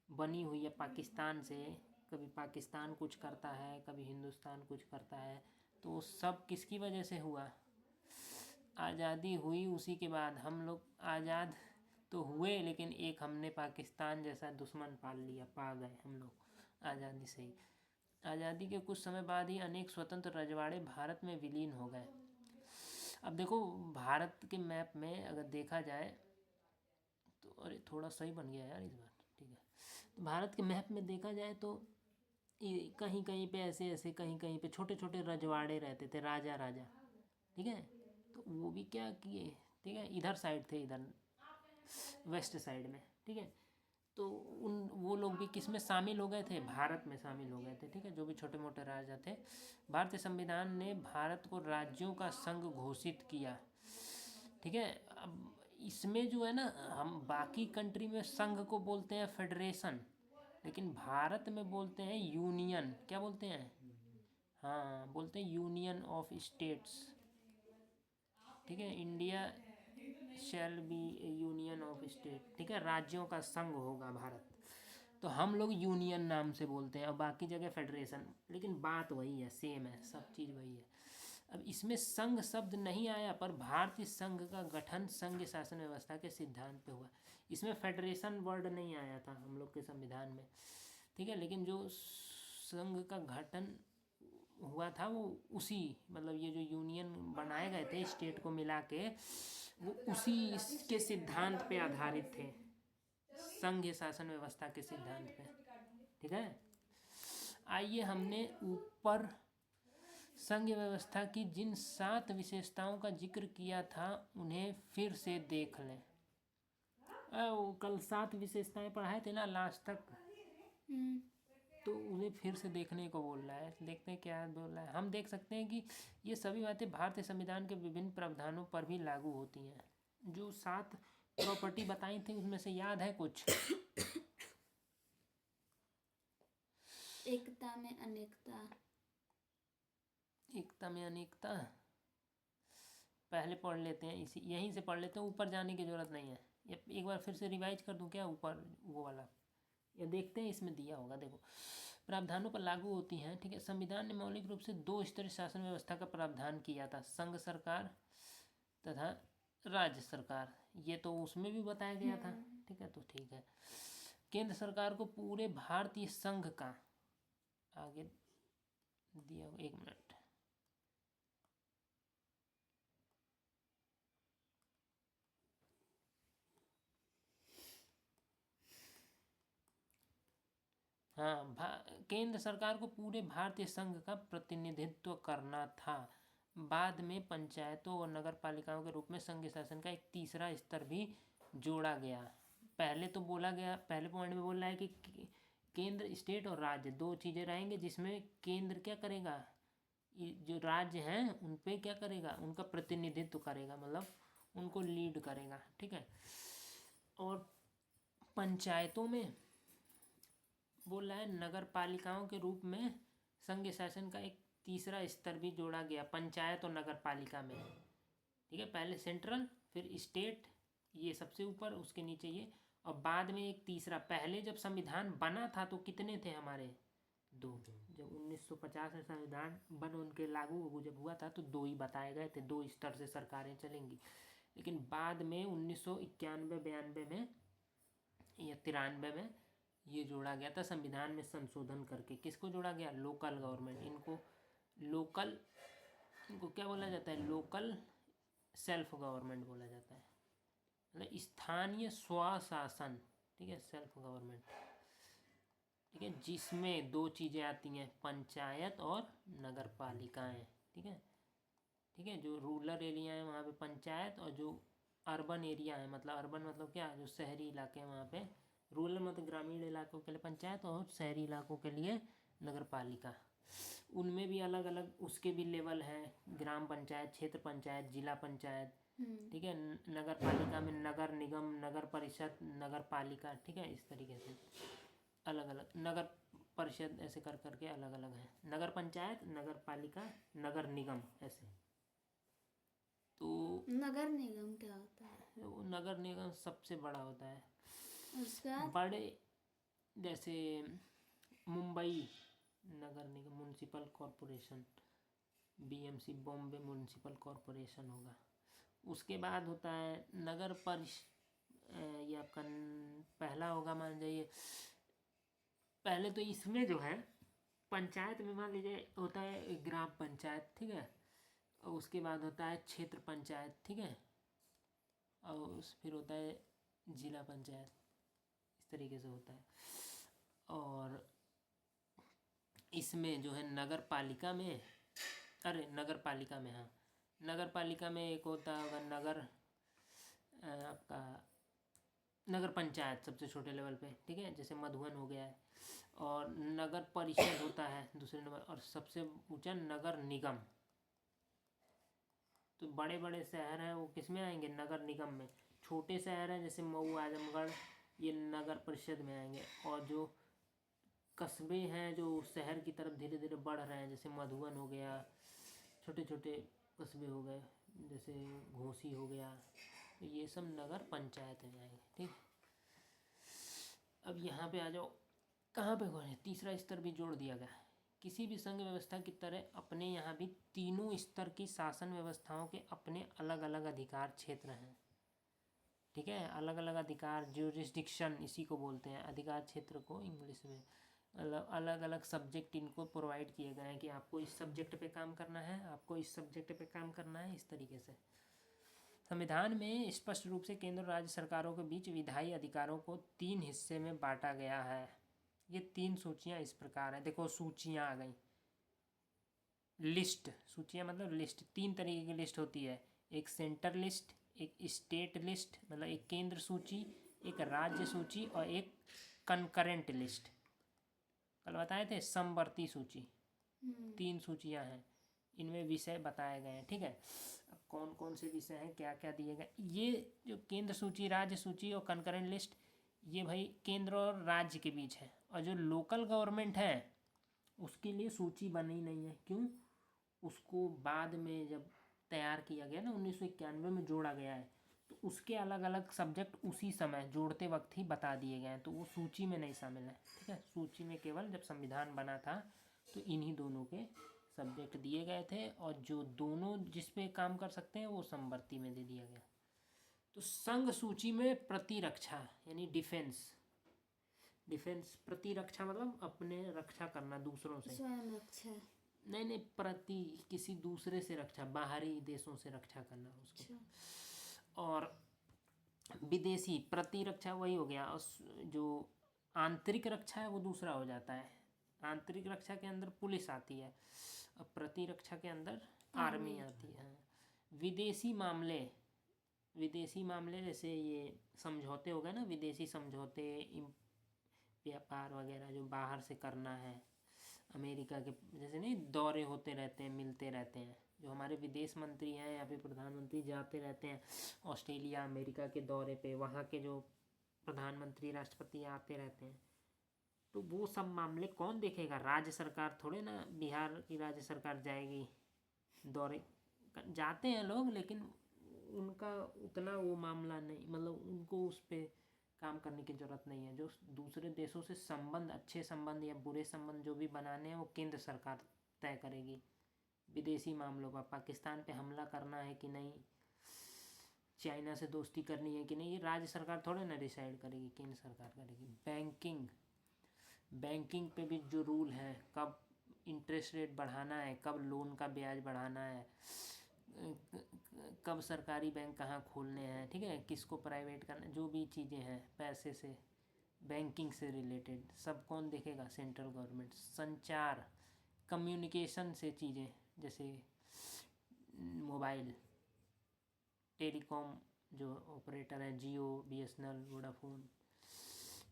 बनी हुई है पाकिस्तान से, कभी पाकिस्तान कुछ करता है, कभी हिंदुस्तान कुछ करता है, तो सब किसकी वजह से हुआ? आज़ादी हुई उसी के बाद। हम लोग आज़ाद तो हुए लेकिन एक हमने पाकिस्तान जैसा दुश्मन पाल लिया, पा गए हम लोग आज़ादी से ही। आज़ादी के कुछ समय बाद ही अनेक स्वतंत्र रजवाड़े भारत में विलीन हो गए। अब देखो भारत के मैप में अगर देखा जाए तो, अरे थोड़ा सही बन गया यार इस बार, ठीक है। तो भारत के मैप में देखा जाए तो कहीं कहीं पे ऐसे ऐसे कहीं कहीं पे छोटे छोटे रजवाड़े रहते थे, राजा राजा, ठीक है। तो वो भी क्या किए, ठीक है, इधर साइड थे, इधर वेस्ट साइड में, ठीक है। तो वो लोग भी किस में शामिल हो गए थे? भारत में शामिल हो गए थे, ठीक है, जो भी छोटे मोटे राजा थे। भारतीय संविधान ने भारत को राज्यों का संघ घोषित किया, ठीक है। अब इसमें जो है ना, हम बाकी कंट्री में संघ को बोलते हैं फेडरेशन, लेकिन भारत में बोलते हैं यूनियन। क्या बोलते हैं? हाँ, बोलते हैं यूनियन ऑफ स्टेट्स, ठीक है। India shall be union of state, ठीक है, राज्यों का संघ होगा भारत। तो हम लोग यूनियन नाम से बोलते हैं और बाकी जगह फेडरेशन, लेकिन बात वही है, सेम है, सब चीज़ वही है। अब इसमें संघ शब्द नहीं आया, पर भारतीय संघ का गठन संघ शासन व्यवस्था के सिद्धांत पे हुआ। इसमें फेडरेशन वर्ड नहीं आया था हम लोग के संविधान में, ठीक है, लेकिन जो संघ का गठन हुआ था वो उसी मतलब ये जो यूनियन बनाए गए थे स्टेट को मिला के, वो उसी इसके सिद्धांत पे आधारित थे, संघ शासन व्यवस्था के सिद्धांत पे, ठीक है। आइए हमने ऊपर संघ व्यवस्था की जिन 7 विशेषताओं का जिक्र किया था उन्हें फिर से देख लें। वो कल 7 विशेषताएं पढ़ाए थे ना लास्ट तक, तो उन्हें फिर से देखने को बोल रहा है। देखते हैं क्या बोल रहा है। हम देख सकते हैं कि ये सभी बातें भारतीय संविधान के विभिन्न प्रावधानों पर भी लागू होती हैं। जो 7 प्रॉपर्टी बताई थी उसमें से याद है कुछ? एकता में अनेकता। एकता में अनेकता पहले पढ़ लेते हैं, इसी यहीं से पढ़ लेते हैं, ऊपर जाने की ज़रूरत नहीं है। एक बार फिर से रिवाइज कर दूं क्या ऊपर वो वाला? ये देखते हैं, इसमें दिया होगा, देखो। प्रावधानों पर लागू होती हैं, ठीक है। संविधान ने मौलिक रूप से 2 स्तरीय शासन व्यवस्था का प्रावधान किया था, संघ सरकार तथा राज्य सरकार। ये तो उसमें भी बताया गया था, ठीक है, तो ठीक है। केंद्र सरकार को पूरे भारतीय संघ का, आगे दिया, 1 मिनट, हाँ, केंद्र सरकार को पूरे भारतीय संघ का प्रतिनिधित्व करना था। बाद में पंचायतों और नगर पालिकाओं के रूप में संघ शासन का एक तीसरा स्तर भी जोड़ा गया। पहले तो बोला गया, पहले पॉइंट में बोल रहा है कि केंद्र, स्टेट और राज्य 2 चीज़ें रहेंगे, जिसमें केंद्र क्या करेगा, जो राज्य हैं उन पे क्या करेगा, उनका प्रतिनिधित्व करेगा, मतलब उनको लीड करेगा, ठीक है। और पंचायतों में बोल रहा है नगर पालिकाओं के रूप में संघ शासन का एक तीसरा स्तर भी जोड़ा गया पंचायत और नगर पालिका में, ठीक है। पहले सेंट्रल, फिर स्टेट, ये सबसे ऊपर, उसके नीचे ये, और बाद में एक तीसरा। पहले जब संविधान बना था तो कितने थे हमारे? 2। जब 1950 में संविधान बन उनके लागू जब हुआ था तो 2 ही बताए गए थे, 2 स्तर से सरकारें चलेंगी। लेकिन बाद में 1991-92 में या 93 में ये जोड़ा गया था संविधान में संशोधन करके। किसको जोड़ा गया? Local government. इनको क्या बोला जाता है? लोकल सेल्फ गवर्नमेंट बोला जाता है, मतलब स्थानीय स्वशासन, ठीक है, सेल्फ गवर्नमेंट। ठीक है, जिसमें दो चीज़ें आती हैं, पंचायत और नगर पालिकाएँ। ठीक है, ठीक है, जो रूरल एरिया है वहाँ पे पंचायत, और जो अर्बन एरिया है, मतलब अर्बन मतलब क्या, जो शहरी इलाके हैं वहाँ पे, रूरल मतलब ग्रामीण इलाकों के लिए पंचायत, और शहरी इलाकों के लिए नगर पालिका। उनमें भी अलग अलग उसके भी लेवल हैं, ग्राम पंचायत, क्षेत्र पंचायत, जिला पंचायत। ठीक है, नगर पालिका में नगर निगम, नगर परिषद, नगर पालिका। ठीक है, इस तरीके से अलग अलग नगर परिषद ऐसे कर करके अलग अलग है, नगर पंचायत, नगर पालिका, नगर निगम ऐसे। तो नगर निगम क्या होता है? वो नगर निगम सबसे बड़ा होता है। उसके बाद बड़े जैसे मुंबई नगर निगम, municipal corporation, BMC Bombay municipal corporation होगा। उसके बाद होता है नगर ये आपका पहला होगा, मान जाइए पहले तो इसमें जो है पंचायत में मान लीजिए होता है ग्राम पंचायत। ठीक है, और उसके बाद होता है क्षेत्र पंचायत। ठीक है, और फिर होता है जिला पंचायत, इस तरीके से होता है। और इसमें जो है नगर पालिका में, नगर पालिका में, हाँ, नगर पालिका में एक होता होगा नगर आपका नगर पंचायत सबसे छोटे लेवल पे। ठीक है, जैसे मधुबन हो गया है। और नगर परिषद होता है दूसरे नंबर, और सबसे ऊंचा नगर निगम। तो बड़े बड़े शहर हैं वो किस में आएंगे, नगर निगम में। छोटे शहर हैं जैसे मऊ, आजमगढ़, ये नगर परिषद में आएंगे। और जो कस्बे हैं जो शहर की तरफ धीरे धीरे बढ़ रहे हैं, जैसे मधुबन हो गया, छोटे छोटे कस्बे हो गए जैसे घोसी हो गया, ये सब नगर पंचायत में आएंगे। ठीक, अब यहाँ पे आ जाओ, कहाँ पे हो, तीसरा स्तर भी जोड़ दिया गया। किसी भी संघ व्यवस्था की तरह अपने यहाँ भी तीनों स्तर की शासन व्यवस्थाओं के अपने अलग अलग अधिकार क्षेत्र हैं। ठीक है, अलग अलग अधिकार, ज्यूरिसडिक्शन इसी को बोलते हैं, अधिकार क्षेत्र को इंग्लिश में। अलग अलग सब्जेक्ट इनको प्रोवाइड किए गए हैं कि आपको इस सब्जेक्ट पे काम करना है, आपको इस सब्जेक्ट पे काम करना है, इस तरीके से। संविधान में स्पष्ट रूप से केंद्र और राज्य सरकारों के बीच विधायी अधिकारों को 3 हिस्से में बांटा गया है। ये 3 सूचियाँ इस प्रकार हैं, देखो सूचियाँ आ गई। लिस्ट, सूचियाँ मतलब लिस्ट, 3 तरीके की लिस्ट होती है, एक सेंटर लिस्ट, एक स्टेट लिस्ट मतलब एक केंद्र सूची, एक राज्य सूची, और एक कंकरेंट लिस्ट। कल बताए थे समवर्ती सूची। 3 सूचियाँ हैं, इनमें विषय बताए गए हैं। ठीक है, अब कौन कौन से विषय हैं, क्या क्या दिए गए, ये जो केंद्र सूची, राज्य सूची और कंकरेंट लिस्ट, ये भाई केंद्र और राज्य के बीच है। और जो लोकल गवर्नमेंट है उसके लिए सूची बनी नहीं है, क्यों, उसको बाद में जब तैयार किया गया ना 1991 में जोड़ा गया है, तो उसके अलग अलग सब्जेक्ट उसी समय जोड़ते वक्त ही बता दिए गए हैं, तो वो सूची में नहीं शामिल है। ठीक है, सूची में केवल जब संविधान बना था तो इन्हीं दोनों के सब्जेक्ट दिए गए थे, और जो दोनों जिस पे काम कर सकते हैं वो समवर्ती में दे दिया गया। तो संघ सूची में प्रतिरक्षा यानी डिफेंस, प्रतिरक्षा मतलब अपने रक्षा करना दूसरों से, स्वयं रक्षा। नहीं, प्रति किसी दूसरे से रक्षा, बाहरी देशों से रक्षा करना उसको। अच्छा। और विदेशी प्रतिरक्षा वही हो गया, और जो आंतरिक रक्षा है वो दूसरा हो जाता है। आंतरिक रक्षा के अंदर पुलिस आती है, और प्रतिरक्षा के अंदर आर्मी आती है। विदेशी मामले, जैसे ये समझौते हो गए ना, विदेशी समझौते, व्यापार वगैरह जो बाहर से करना है, अमेरिका के जैसे नहीं दौरे होते रहते हैं, मिलते रहते हैं, जो हमारे विदेश मंत्री हैं या फिर प्रधानमंत्री जाते रहते हैं ऑस्ट्रेलिया, अमेरिका के दौरे पे, वहाँ के जो प्रधानमंत्री, राष्ट्रपति आते रहते हैं, तो वो सब मामले कौन देखेगा, राज्य सरकार थोड़े ना, बिहार की राज्य सरकार जाएगी दौरे, जाते हैं लोग लेकिन उनका उतना वो मामला नहीं, मतलब उनको उस पर काम करने की ज़रूरत नहीं है। जो दूसरे देशों से संबंध, अच्छे संबंध या बुरे संबंध जो भी बनाने हैं वो केंद्र सरकार तय करेगी। विदेशी मामलों का, पाकिस्तान पे हमला करना है कि नहीं, चाइना से दोस्ती करनी है कि नहीं, ये राज्य सरकार थोड़े ना डिसाइड करेगी, केंद्र सरकार करेगी। बैंकिंग पे भी जो रूल है, कब इंटरेस्ट रेट बढ़ाना है, कब लोन का ब्याज बढ़ाना है, कब सरकारी बैंक कहाँ खोलने हैं, ठीक है, किसको प्राइवेट करना, जो भी चीज़ें हैं पैसे से बैंकिंग से रिलेटेड सब कौन देखेगा? Central government. संचार, कम्युनिकेशन से चीज़ें जैसे मोबाइल, टेलीकॉम जो ऑपरेटर हैं, जियो, बीएसएनएल, वोडाफोन,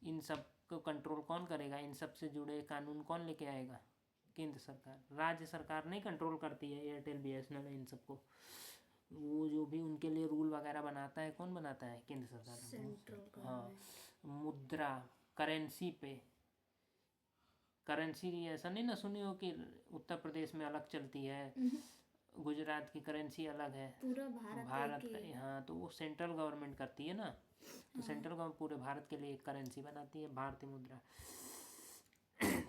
इन सब को कंट्रोल कौन करेगा? इन सब से जुड़े कानून कौन लेके आएगा? केंद्र सरकार। राज्य सरकार नहीं कंट्रोल करती है एयरटेल, बीएसएनएल, इन सबको। वो जो भी उनके लिए रूल वगैरह बनाता है, कौन बनाता है? केंद्र सरकार। सेंट्रल हाँ। गवर्नमेंट। मुद्रा, करेंसी पे, करेंसी ऐसा नहीं ना सुनी हो कि उत्तर प्रदेश में अलग चलती है, गुजरात की करेंसी अलग है, पूरा भारत एक का। ही है। हाँ, तो वो सेंट्रल गवर्नमेंट करती है ना, तो सेंट्रल गवर्नमेंट पूरे भारत के लिए एक करेंसी बनाती है, भारतीय मुद्रा।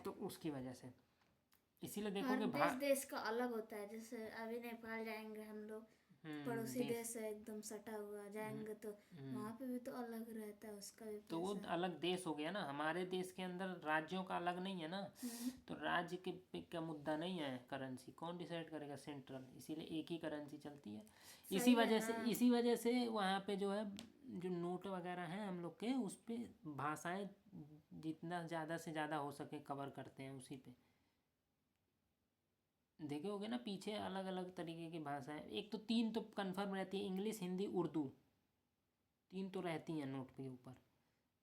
तो उसकी वजह से इसीलिए हर देखोगे देश का अलग होता है। जैसे अभी नेपाल जाएंगे हम लोग, पड़ोसी देश है, एकदम सटा हुआ, जाएंगे तो वहाँ पे भी तो अलग रहता है उसका भी तो वो पैसा। अलग देश हो गया ना। हमारे देश के अंदर राज्यों का अलग नहीं है ना, तो राज्य के पे का मुद्दा नहीं है करेंसी। कौन डिसाइड करेगा? सेंट्रल। इसीलिए एक ही करेंसी चलती है। इसी वजह से वहाँ पे जो है, जो नोट वगैरह हैं हम लोग के, उस पे भाषाएं जितना ज़्यादा से ज़्यादा हो सके कवर करते हैं उसी पे। देखे होगे ना पीछे अलग अलग तरीके की भाषाएं, एक तो 3 तो कन्फर्म रहती है, इंग्लिश, हिंदी, उर्दू, 3 तो रहती हैं नोट के ऊपर।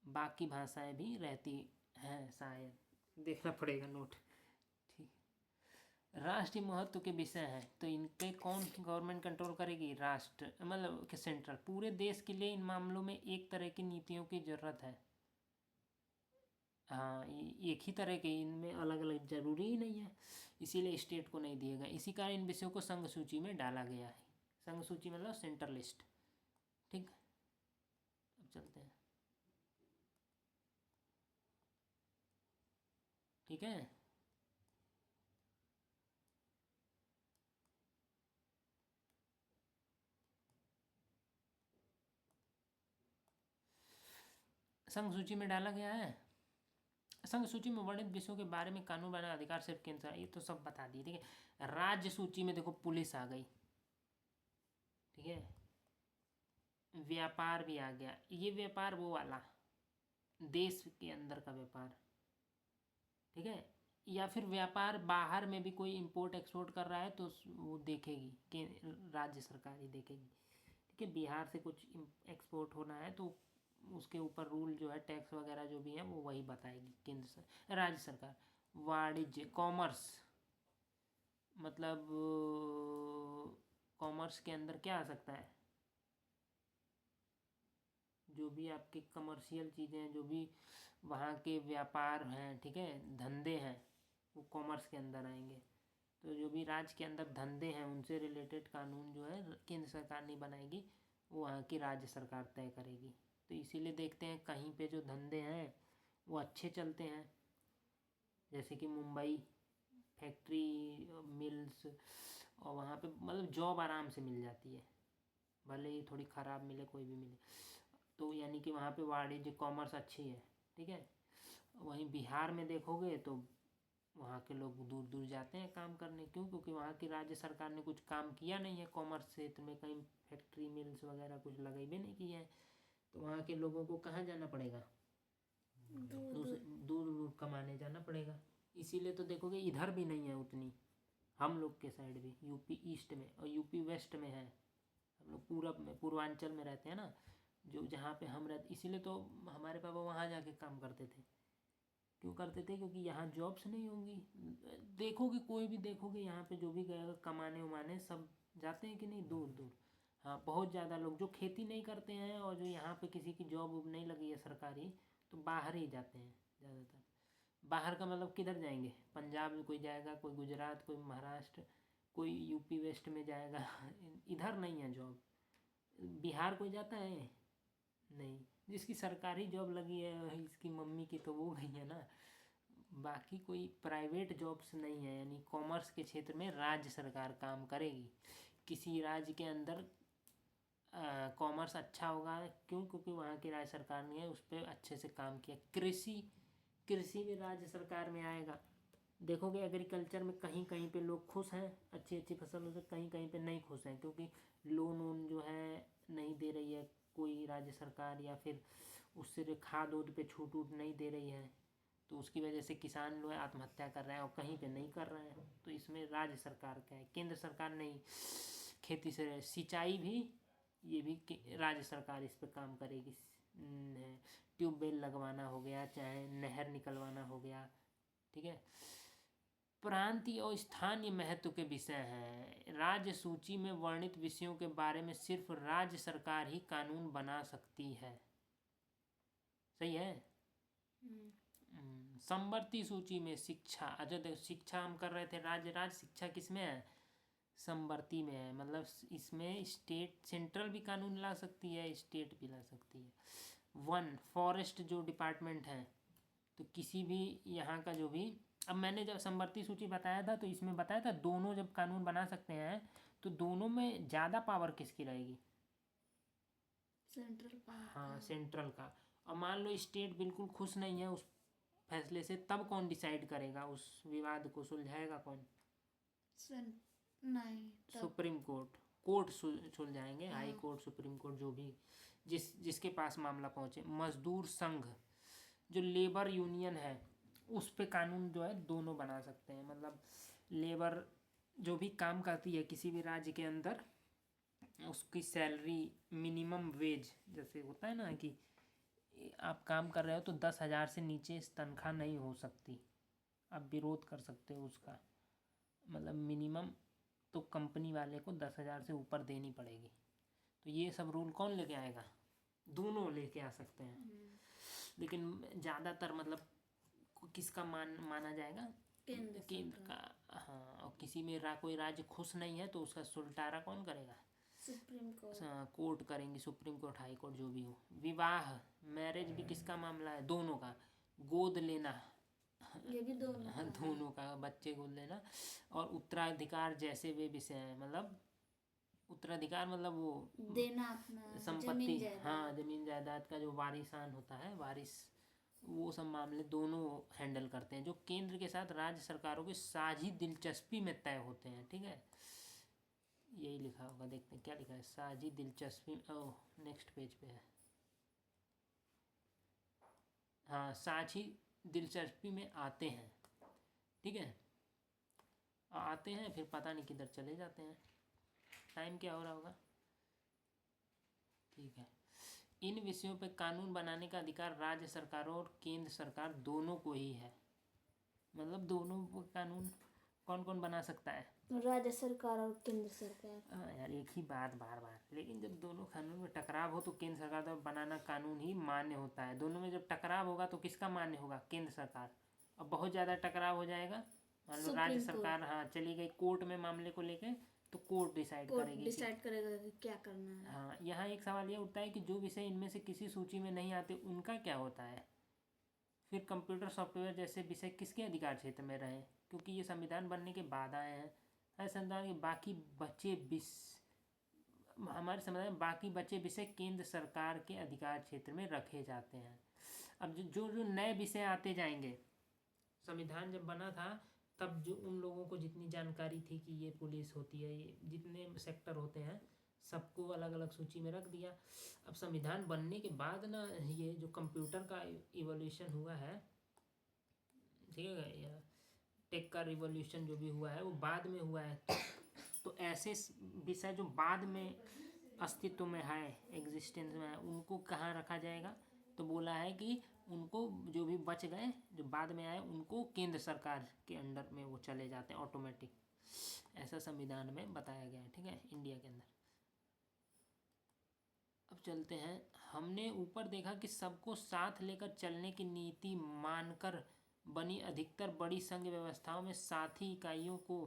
बाकी भाषाएं भी रहती हैं, शायद देखना पड़ेगा नोट। ठीक। राष्ट्रीय महत्व के विषय हैं, तो इन पे कौन गवर्नमेंट कंट्रोल करेगी? राष्ट्र, मतलब कि सेंट्रल। पूरे देश के लिए इन मामलों में एक तरह की नीतियों की ज़रूरत है। हाँ, एक ही तरह के, इनमें अलग अलग जरूरी ही नहीं है, इसीलिए स्टेट को नहीं दिया गया। इसी कारण इन विषयों को संघ सूची में डाला गया है। संघ सूची मतलब सेंट्रल लिस्ट। ठीक, अब चलते हैं। ठीक है। संघ सूची में डाला गया है। संघ सूची में वर्णित विषयों के बारे में कानून बनाने अधिकार सिर्फ केंद्र सरकार। ये तो सब बता दिए। ठीक है। राज्य सूची में देखो पुलिस आ गई, ठीक है, व्यापार भी आ गया। ये व्यापार वो वाला देश के अंदर का व्यापार, ठीक है, या फिर व्यापार बाहर में भी कोई इंपोर्ट एक्सपोर्ट कर रहा है तो वो देखेगी कि राज्य सरकार ही देखेगी। ठीक है। बिहार से कुछ एक्सपोर्ट होना है तो उसके ऊपर रूल जो है, टैक्स वगैरह जो भी है, वो वही बताएगी राज्य सरकार। वाणिज्य, कॉमर्स, मतलब कॉमर्स के अंदर क्या आ सकता है? जो भी आपके कमर्शियल चीज़ें हैं, जो भी वहाँ के व्यापार हैं, ठीक है, धंधे हैं, वो कॉमर्स के अंदर आएंगे। तो जो भी राज्य के अंदर धंधे हैं उनसे रिलेटेड कानून जो है केंद्र सरकार नहीं बनाएगी, वो वहाँ की राज्य सरकार तय करेगी। तो इसीलिए देखते हैं कहीं पे जो धंधे हैं वो अच्छे चलते हैं, जैसे कि मुंबई, फैक्ट्री, मिल्स, और वहाँ पे मतलब जॉब आराम से मिल जाती है, भले ही थोड़ी ख़राब मिले, कोई भी मिले। तो यानी कि वहाँ पे वाणिज्य, कॉमर्स अच्छी है। ठीक है। वहीं बिहार में देखोगे तो वहाँ के लोग दूर दूर जाते हैं काम करने। क्यों? क्योंकि वहाँ की राज्य सरकार ने कुछ काम किया नहीं है कॉमर्स क्षेत्र में, कहीं फैक्ट्री, मिल्स वगैरह कुछ लगाई भी नहीं किया है। तो वहाँ के लोगों को कहाँ जाना पड़ेगा? दूर दूर कमाने जाना पड़ेगा। इसीलिए तो देखोगे इधर भी नहीं है उतनी, हम लोग के साइड भी, यूपी ईस्ट में और यूपी वेस्ट में है। हम लोग पूरब में, पूर्वांचल में रहते हैं ना, जो जहाँ पे हम रहते, इसीलिए तो हमारे पापा वहाँ जाके काम करते थे। क्यों करते थे? क्योंकि यहाँ जॉब्स नहीं होंगी। देखोगे कोई भी देखोगे यहाँ पे जो भी गएगा कमाने उमाने, सब जाते हैं कि नहीं, दूर दूर। हाँ, बहुत ज़्यादा लोग जो खेती नहीं करते हैं और जो यहाँ पे किसी की जॉब उब नहीं लगी है सरकारी, तो बाहर ही जाते हैं ज़्यादातर। बाहर का मतलब किधर जाएंगे? पंजाब में कोई जाएगा, कोई गुजरात, कोई महाराष्ट्र, कोई यूपी वेस्ट में जाएगा। इधर नहीं है जॉब। बिहार कोई जाता है? नहीं। जिसकी सरकारी जॉब लगी है, इसकी मम्मी की, तो वो गई है ना। बाकी कोई प्राइवेट जॉब्स नहीं है। यानी कॉमर्स के क्षेत्र में राज्य सरकार काम करेगी। किसी राज्य के अंदर कॉमर्स अच्छा होगा, क्यों? क्योंकि वहाँ की राज्य सरकार ने उस पर अच्छे से काम किया। कृषि भी राज्य सरकार में आएगा। देखोगे एग्रीकल्चर में कहीं कहीं पे लोग खुश हैं अच्छी अच्छी फसलों से, कहीं कहीं पे नहीं खुश हैं, क्योंकि लोन वोन जो है नहीं दे रही है कोई राज्य सरकार, या फिर उससे खाद उद पे छूट वूट नहीं दे रही है, तो उसकी वजह से किसान लोग आत्महत्या कर रहे हैं और कहीं पे नहीं कर रहे हैं। तो इसमें राज्य सरकार का है, केंद्र सरकार नहीं। खेती से सिंचाई भी, ये भी राज्य सरकार इस पे काम करेगी। ट्यूबवेल लगवाना हो गया, चाहे नहर निकलवाना हो गया, ठीक है। प्रांतीय और स्थानीय महत्व के विषय हैं। राज्य सूची में वर्णित विषयों के बारे में सिर्फ राज्य सरकार ही कानून बना सकती है। सही है। समवर्ती सूची में शिक्षा, अच्छा देखो शिक्षा हम कर रहे थे, राज्य शिक्षा किस में है? समवर्ती में है। मतलब इसमें स्टेट सेंट्रल भी कानून ला सकती है, स्टेट भी ला सकती है। वन फॉरेस्ट जो डिपार्टमेंट है, तो किसी भी यहाँ का जो भी, अब मैंने जब समवर्ती सूची बताया था तो इसमें बताया था दोनों जब कानून बना सकते हैं तो दोनों में ज़्यादा पावर किसकी रहेगी? Central power. हाँ, सेंट्रल का। और मान लो स्टेट बिल्कुल खुश नहीं है उस फैसले से, तब कौन डिसाइड करेगा? उस विवाद को सुलझाएगा कौन? नहीं, सुप्रीम कोर्ट सुलझाएंगे। हाई कोर्ट, सुप्रीम कोर्ट, जो भी जिसके पास मामला पहुंचे। मजदूर संघ जो लेबर यूनियन है उस पे कानून जो है दोनों बना सकते हैं। मतलब लेबर जो भी काम करती है किसी भी राज्य के अंदर, उसकी सैलरी मिनिमम वेज जैसे होता है ना कि आप काम कर रहे हो तो 10,000 से नीचे तनख्वाह नहीं हो सकती, आप विरोध कर सकते हो उसका। मतलब मिनिमम तो कंपनी वाले को 10,000 से ऊपर देनी पड़ेगी। तो ये सब रूल कौन लेके आएगा? दोनों लेके आ सकते हैं। लेकिन ज़्यादातर मतलब किसका माना जाएगा? केंद्र का। हाँ, और किसी में कोई राज्य खुश नहीं है तो उसका सुलटारा कौन करेगा? Supreme court. कोर्ट करेंगी, सुप्रीम कोर्ट, हाई कोर्ट, जो भी हो। विवाह, मैरिज भी किसका मामला है? दोनों का। गोद लेना, ये भी दोनों का। दोनों का, बच्चे गोद लेना। और उत्तराधिकार जैसे वे विषय हैं। मतलब उत्तराधिकार मतलब वो देना अपना संपत्ति, हाँ, जमीन जायदाद का जो वारिसान होता है, वारिस, वो सब मामले दोनों हैंडल करते हैं, जो केंद्र के साथ राज्य सरकारों की साझी दिलचस्पी में तय होते हैं। ठीक है, यही लिखा होगा, देखते हैं क्या लिखा है। साझी दिलचस्पी, ओह नेक्स्ट पेज पे है। हाँ, साझी दिलचस्पी में आते हैं। ठीक है, आते हैं फिर पता नहीं किधर चले जाते हैं। टाइम क्या हो रहा होगा? ठीक है। इन विषयों पर कानून बनाने का अधिकार राज्य सरकारों और केंद्र सरकार दोनों को ही है। मतलब दोनों कानून कौन कौन बना सकता है? राज्य सरकार और केंद्र सरकार। हाँ यार, एक ही बात बार बार। लेकिन जब दोनों कानून में टकराव हो तो केंद्र सरकार द्वारा बनाना कानून ही मान्य होता है। दोनों में जब टकराव होगा तो किसका मान्य होगा? केंद्र सरकार। अब बहुत ज़्यादा टकराव हो जाएगा, मान लो राज्य सरकार हाँ चली गई कोर्ट में मामले को लेके, तो कोर्ट डिसाइड करेगा कि क्या करना है। हाँ, यहाँ एक सवाल ये उठता है कि जो विषय इनमें से किसी सूची में नहीं आते उनका क्या होता है? फिर कंप्यूटर सॉफ्टवेयर जैसे विषय किसके अधिकार क्षेत्र में रहे? क्योंकि ये संविधान बनने के बाद आए हैं। संविधान के बाकी बचे हमारे संविधान में बाकी बचे विषय केंद्र सरकार के अधिकार क्षेत्र में रखे जाते हैं। अब जो जो नए विषय आते जाएंगे, संविधान जब बना था तब जो उन लोगों को जितनी जानकारी थी कि ये पुलिस होती है, ये जितने सेक्टर होते हैं, सबको अलग अलग सूची में रख दिया। अब संविधान बनने के बाद ना, ये जो कंप्यूटर का इवोल्यूशन हुआ है, ठीक है, या टेक का रिवोल्यूशन जो भी हुआ है वो बाद में हुआ है। तो ऐसे विषय जो बाद में अस्तित्व में है, एग्जिस्टेंस में है, उनको कहाँ रखा जाएगा? तो बोला है कि उनको जो भी बच गए, जो बाद में आए, उनको केंद्र सरकार के अंडर में वो चले जाते हैं ऑटोमेटिक। ऐसा संविधान में बताया गया है। ठीक है, इंडिया के अंदर। अब चलते हैं, हमने ऊपर देखा कि सबको साथ लेकर चलने की नीति मानकर बनी अधिकतर बड़ी संघ व्यवस्थाओं में साथी इकाइयों को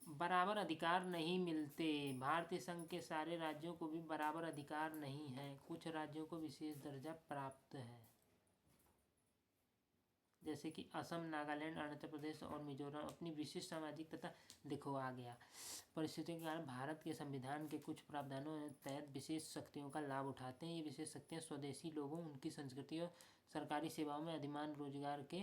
बराबर अधिकार नहीं मिलते। भारतीय संघ के सारे राज्यों को भी बराबर अधिकार नहीं है, कुछ राज्यों को विशेष दर्जा प्राप्त है, जैसे कि असम, नागालैंड, अरुणाचल प्रदेश और मिजोरम अपनी विशिष्ट सामाजिक तथा देखो आ गया परिस्थितियों के कारण भारत के संविधान के कुछ प्रावधानों के तहत विशेष शक्तियों का लाभ उठाते हैं। ये विशेष शक्तियाँ स्वदेशी लोगों, उनकी संस्कृति और सरकारी सेवाओं में अधिमान रोजगार के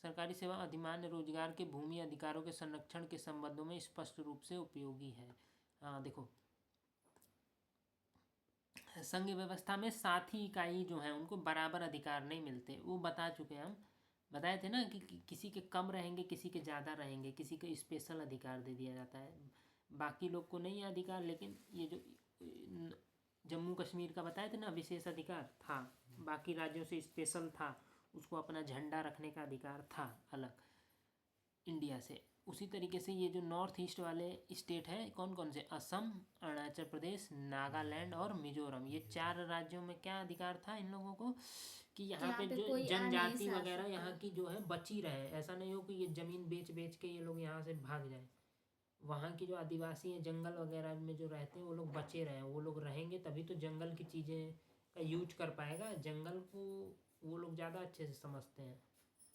सरकारी सेवा अधिमान्य रोजगार के भूमि अधिकारों के संरक्षण के संबंधों में स्पष्ट रूप से उपयोगी है। हाँ देखो, संघ व्यवस्था में साथी इकाई जो है उनको बराबर अधिकार नहीं मिलते, वो बता चुके हैं हम, बताए थे ना कि किसी के कम रहेंगे, किसी के ज़्यादा रहेंगे, किसी को स्पेशल अधिकार दे दिया जाता है, बाकी लोग को नहीं है अधिकार। लेकिन ये जो जम्मू कश्मीर का बताए थे ना विशेष अधिकार था, बाकी राज्यों से स्पेशल था, उसको अपना झंडा रखने का अधिकार था अलग इंडिया से। उसी तरीके से ये जो नॉर्थ ईस्ट वाले स्टेट है, कौन कौन से, असम, अरुणाचल प्रदेश, नागालैंड और मिजोरम, ये 4 राज्यों में क्या अधिकार था इन लोगों को कि यहाँ पे जो जनजाति वगैरह यहाँ की जो है बची रहे। ऐसा नहीं हो कि ये ज़मीन बेच बेच के ये लोग यहाँ से भाग जाए। वहाँ की जो आदिवासी हैं जंगल वगैरह में जो रहते हैं वो लोग बचे रहें, वो लोग रहेंगे तभी तो जंगल की चीज़ें का यूज कर पाएगा। जंगल को वो लोग ज़्यादा अच्छे से समझते हैं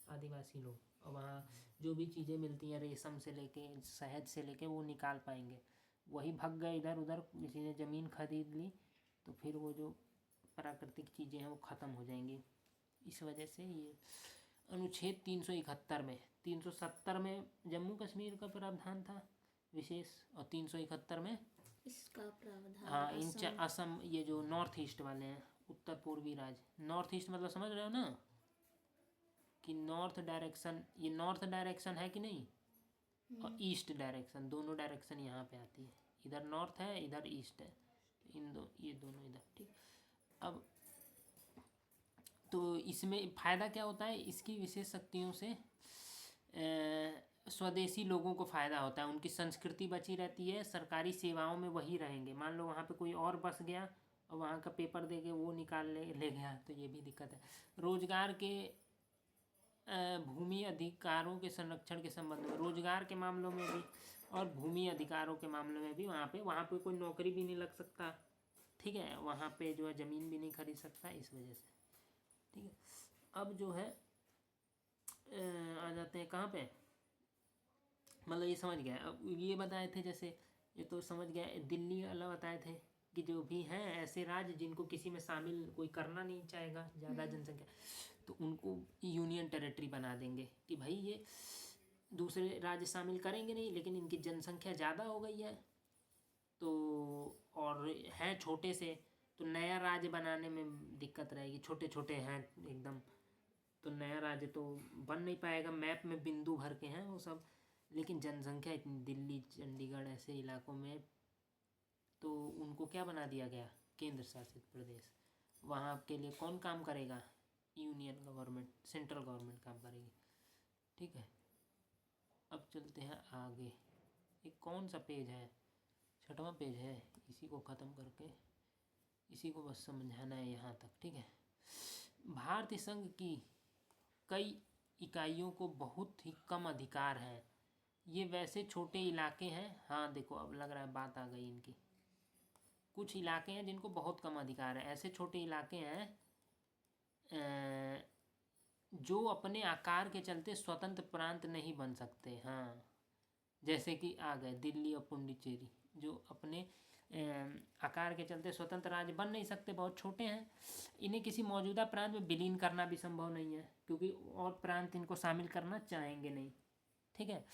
आदिवासी लोग, और वहाँ जो भी चीज़ें मिलती हैं रेशम से लेके शहद से लेके वो निकाल पाएंगे। वही भग गए इधर उधर, किसी ने ज़मीन खरीद ली तो फिर वो जो प्राकृतिक चीज़ें हैं वो ख़त्म हो जाएंगी। इस वजह से ये अनुच्छेद 371 में, 370 में जम्मू कश्मीर का प्रावधान था विशेष, और 371 में इसका प्रावधान। हाँ, इन असम, ये जो नॉर्थ ईस्ट वाले हैं, उत्तर पूर्वी राज्य, नॉर्थ ईस्ट मतलब समझ रहे हो ना कि नॉर्थ डायरेक्शन, ये नॉर्थ डायरेक्शन है कि नहीं, और ईस्ट डायरेक्शन, दोनों डायरेक्शन यहाँ पे आती है, इधर नॉर्थ है इधर ईस्ट है, ये दोनों इधर, ठीक। अब तो इसमें फ़ायदा क्या होता है, इसकी विशेष शक्तियों से स्वदेशी लोगों को फ़ायदा होता है, उनकी संस्कृति बची रहती है, सरकारी सेवाओं में वही रहेंगे। मान लो वहाँ पे कोई और बस गया और वहाँ का पेपर दे के वो निकाल ले गया तो ये भी दिक्कत है। रोजगार के भूमि अधिकारों के संरक्षण के संबंध में, रोजगार के मामलों में भी और भूमि अधिकारों के मामलों में भी वहाँ पे कोई नौकरी भी नहीं लग सकता, ठीक है, वहाँ पे जो है ज़मीन भी नहीं खरीद सकता, इस वजह से, ठीक है। अब जो है आ जाते हैं कहाँ पे, मतलब ये समझ गया। अब ये बताए थे, जैसे ये तो समझ गया, दिल्ली वाला बताए थे कि जो भी हैं ऐसे राज्य जिनको किसी में शामिल कोई करना नहीं चाहेगा, ज़्यादा जनसंख्या, तो उनको यूनियन टेरिटरी बना देंगे कि भाई ये दूसरे राज्य शामिल करेंगे नहीं, लेकिन इनकी जनसंख्या ज़्यादा हो गई है तो, और हैं छोटे से, तो नया राज्य बनाने में दिक्कत रहेगी, छोटे छोटे हैं एकदम, तो नया राज्य तो बन नहीं पाएगा, मैप में बिंदु भर के हैं वो सब, लेकिन जनसंख्या इतनी, दिल्ली चंडीगढ़ ऐसे इलाकों में, तो उनको क्या बना दिया गया, केंद्र शासित प्रदेश। वहाँ के लिए कौन काम करेगा, यूनियन गवर्नमेंट, सेंट्रल गवर्नमेंट काम करेगी, ठीक है। अब चलते हैं आगे, ये कौन सा पेज है, 6वां पेज है, इसी को ख़त्म करके इसी को बस समझाना है यहाँ तक, ठीक है। भारतीय संघ की कई इकाइयों को बहुत ही कम अधिकार हैं, ये वैसे छोटे इलाके हैं, हाँ देखो अब लग रहा है बात आ गई इनकी, कुछ इलाके हैं जिनको बहुत कम अधिकार है, ऐसे छोटे इलाके हैं जो अपने आकार के चलते स्वतंत्र प्रांत नहीं बन सकते, हाँ, जैसे कि आ गए दिल्ली और पुडुचेरी, जो अपने आकार के चलते स्वतंत्र राज्य बन नहीं सकते, बहुत छोटे हैं, इन्हें किसी मौजूदा प्रांत में विलीन करना भी संभव नहीं है, क्योंकि और प्रांत इनको शामिल करना चाहेंगे नहीं, ठीक है।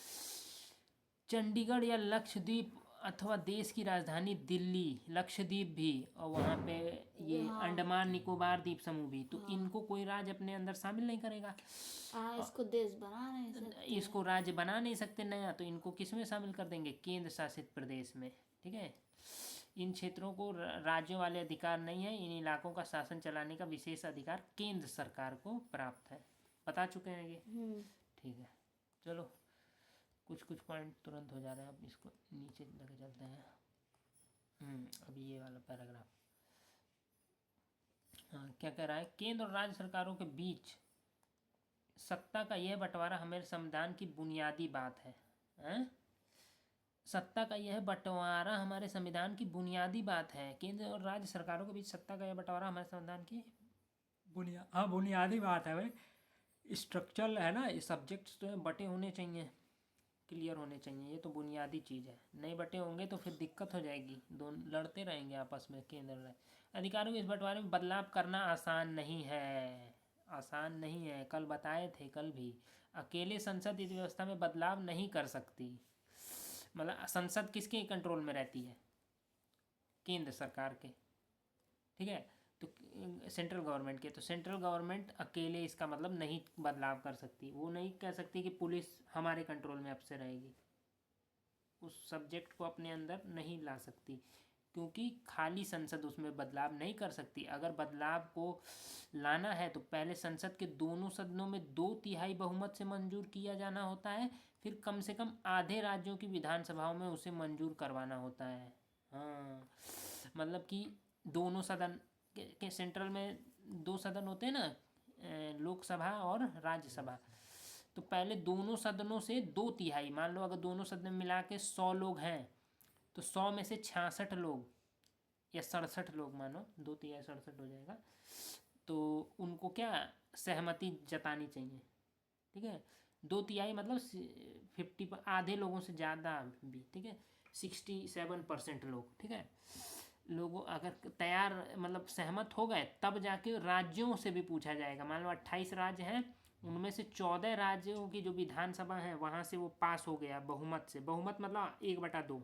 चंडीगढ़ या लक्षद्वीप अथवा देश की राजधानी दिल्ली, लक्षद्वीप भी, और वहाँ पे ये अंडमान निकोबार द्वीप समूह भी, तो इनको कोई राज्य अपने अंदर शामिल नहीं करेगा, इसको देश बना नहीं सकते, इसको राज्य बना नहीं सकते नया, तो इनको किस में शामिल कर देंगे, केंद्र शासित प्रदेश में, ठीक है। इन क्षेत्रों को राज्यों वाले अधिकार नहीं है, इन इलाकों का शासन चलाने का विशेष अधिकार केंद्र सरकार को प्राप्त है, बता चुके हैं ये, ठीक है। चलो कुछ पॉइंट तुरंत हो जा रहे हैं, अब इसको नीचे लेके चलते हैं। अभी ये वाला पैराग्राफ, हाँ क्या कह रहा है, केंद्र और राज्य सरकारों के बीच सत्ता का यह बंटवारा हमारे संविधान की बुनियादी बात है, सत्ता का यह बंटवारा हमारे संविधान की बुनियादी बात है, केंद्र और राज्य सरकारों के बीच सत्ता का यह बंटवारा हमारे संविधान की बुनियादी बात है भाई, स्ट्रक्चरल है ना, सब्जेक्ट्स तो बटे होने चाहिए, क्लियर होने चाहिए, ये तो बुनियादी चीज़ है, नहीं बटे होंगे तो फिर दिक्कत हो जाएगी, दोनों लड़ते रहेंगे आपस में, केंद्र राज्य अधिकारों के इस बंटवारे में बदलाव करना आसान नहीं है, आसान नहीं है, कल बताए थे, कल भी। अकेले संसद इस व्यवस्था में बदलाव नहीं कर सकती। मतलब संसद किसके कंट्रोल में रहती है? केंद्र सरकार के, ठीक है। तो सेंट्रल गवर्नमेंट के, तो सेंट्रल गवर्नमेंट अकेले इसका मतलब नहीं बदलाव कर सकती। वो नहीं कह सकती कि पुलिस हमारे कंट्रोल में अब से रहेगी, उस सब्जेक्ट को अपने अंदर नहीं ला सकती, क्योंकि खाली संसद उसमें बदलाव नहीं कर सकती। अगर बदलाव को लाना है तो पहले संसद के दोनों सदनों में 2/3 बहुमत से मंजूर किया जाना होता है, फिर कम से कम आधे राज्यों की विधानसभाओं में उसे मंजूर करवाना होता है। हाँ, मतलब कि दोनों सदन के सेंट्रल में 2 सदन होते हैं ना, लोकसभा और राज्यसभा। तो पहले दोनों सदनों से 2/3, मान लो अगर दोनों सदन मिला के 100 लोग हैं, तो 100 में से 66 लोग या 67 लोग, मानो 2/3 67 हो जाएगा, तो उनको क्या सहमति जतानी चाहिए, ठीक है। 2/3 मतलब 50, आधे लोगों से ज़्यादा भी, ठीक है, 67% लोग, ठीक है। लोगों अगर तैयार मतलब सहमत हो गए, तब जाके राज्यों से भी पूछा जाएगा। मान लो 28 राज्य हैं, उनमें से 14 राज्यों की जो विधानसभा है वहाँ से वो पास हो गया बहुमत से, बहुमत मतलब 1/2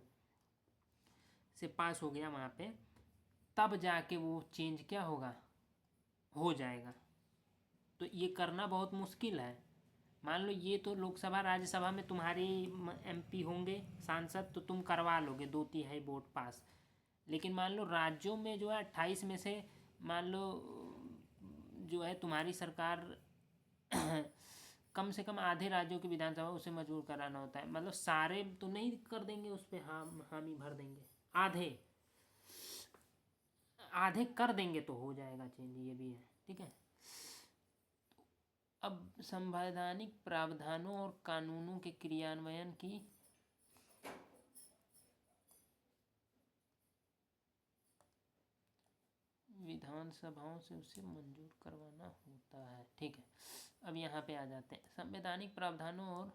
से पास हो गया वहाँ पे, तब जाके वो चेंज क्या होगा, हो जाएगा। तो ये करना बहुत मुश्किल है। मान लो ये तो लोकसभा राज्यसभा में तुम्हारे एमपी होंगे सांसद, तो तुम करवा लोगे 2/3 वोट पास। लेकिन मान लो राज्यों में जो है 28 में से, मान लो जो है तुम्हारी सरकार कम से कम आधे राज्यों की विधानसभा उसे मंजूर कराना होता है। मतलब सारे तो नहीं कर देंगे, उस पर हामी भर देंगे, आधे आधे कर देंगे तो हो जाएगा चेंज, ये भी है, ठीक है। अब संवैधानिक प्रावधानों और कानूनों के क्रियान्वयन की विधानसभाओं से उसे मंजूर करवाना होता है, ठीक है। अब यहाँ पे आ जाते हैं, संवैधानिक प्रावधानों और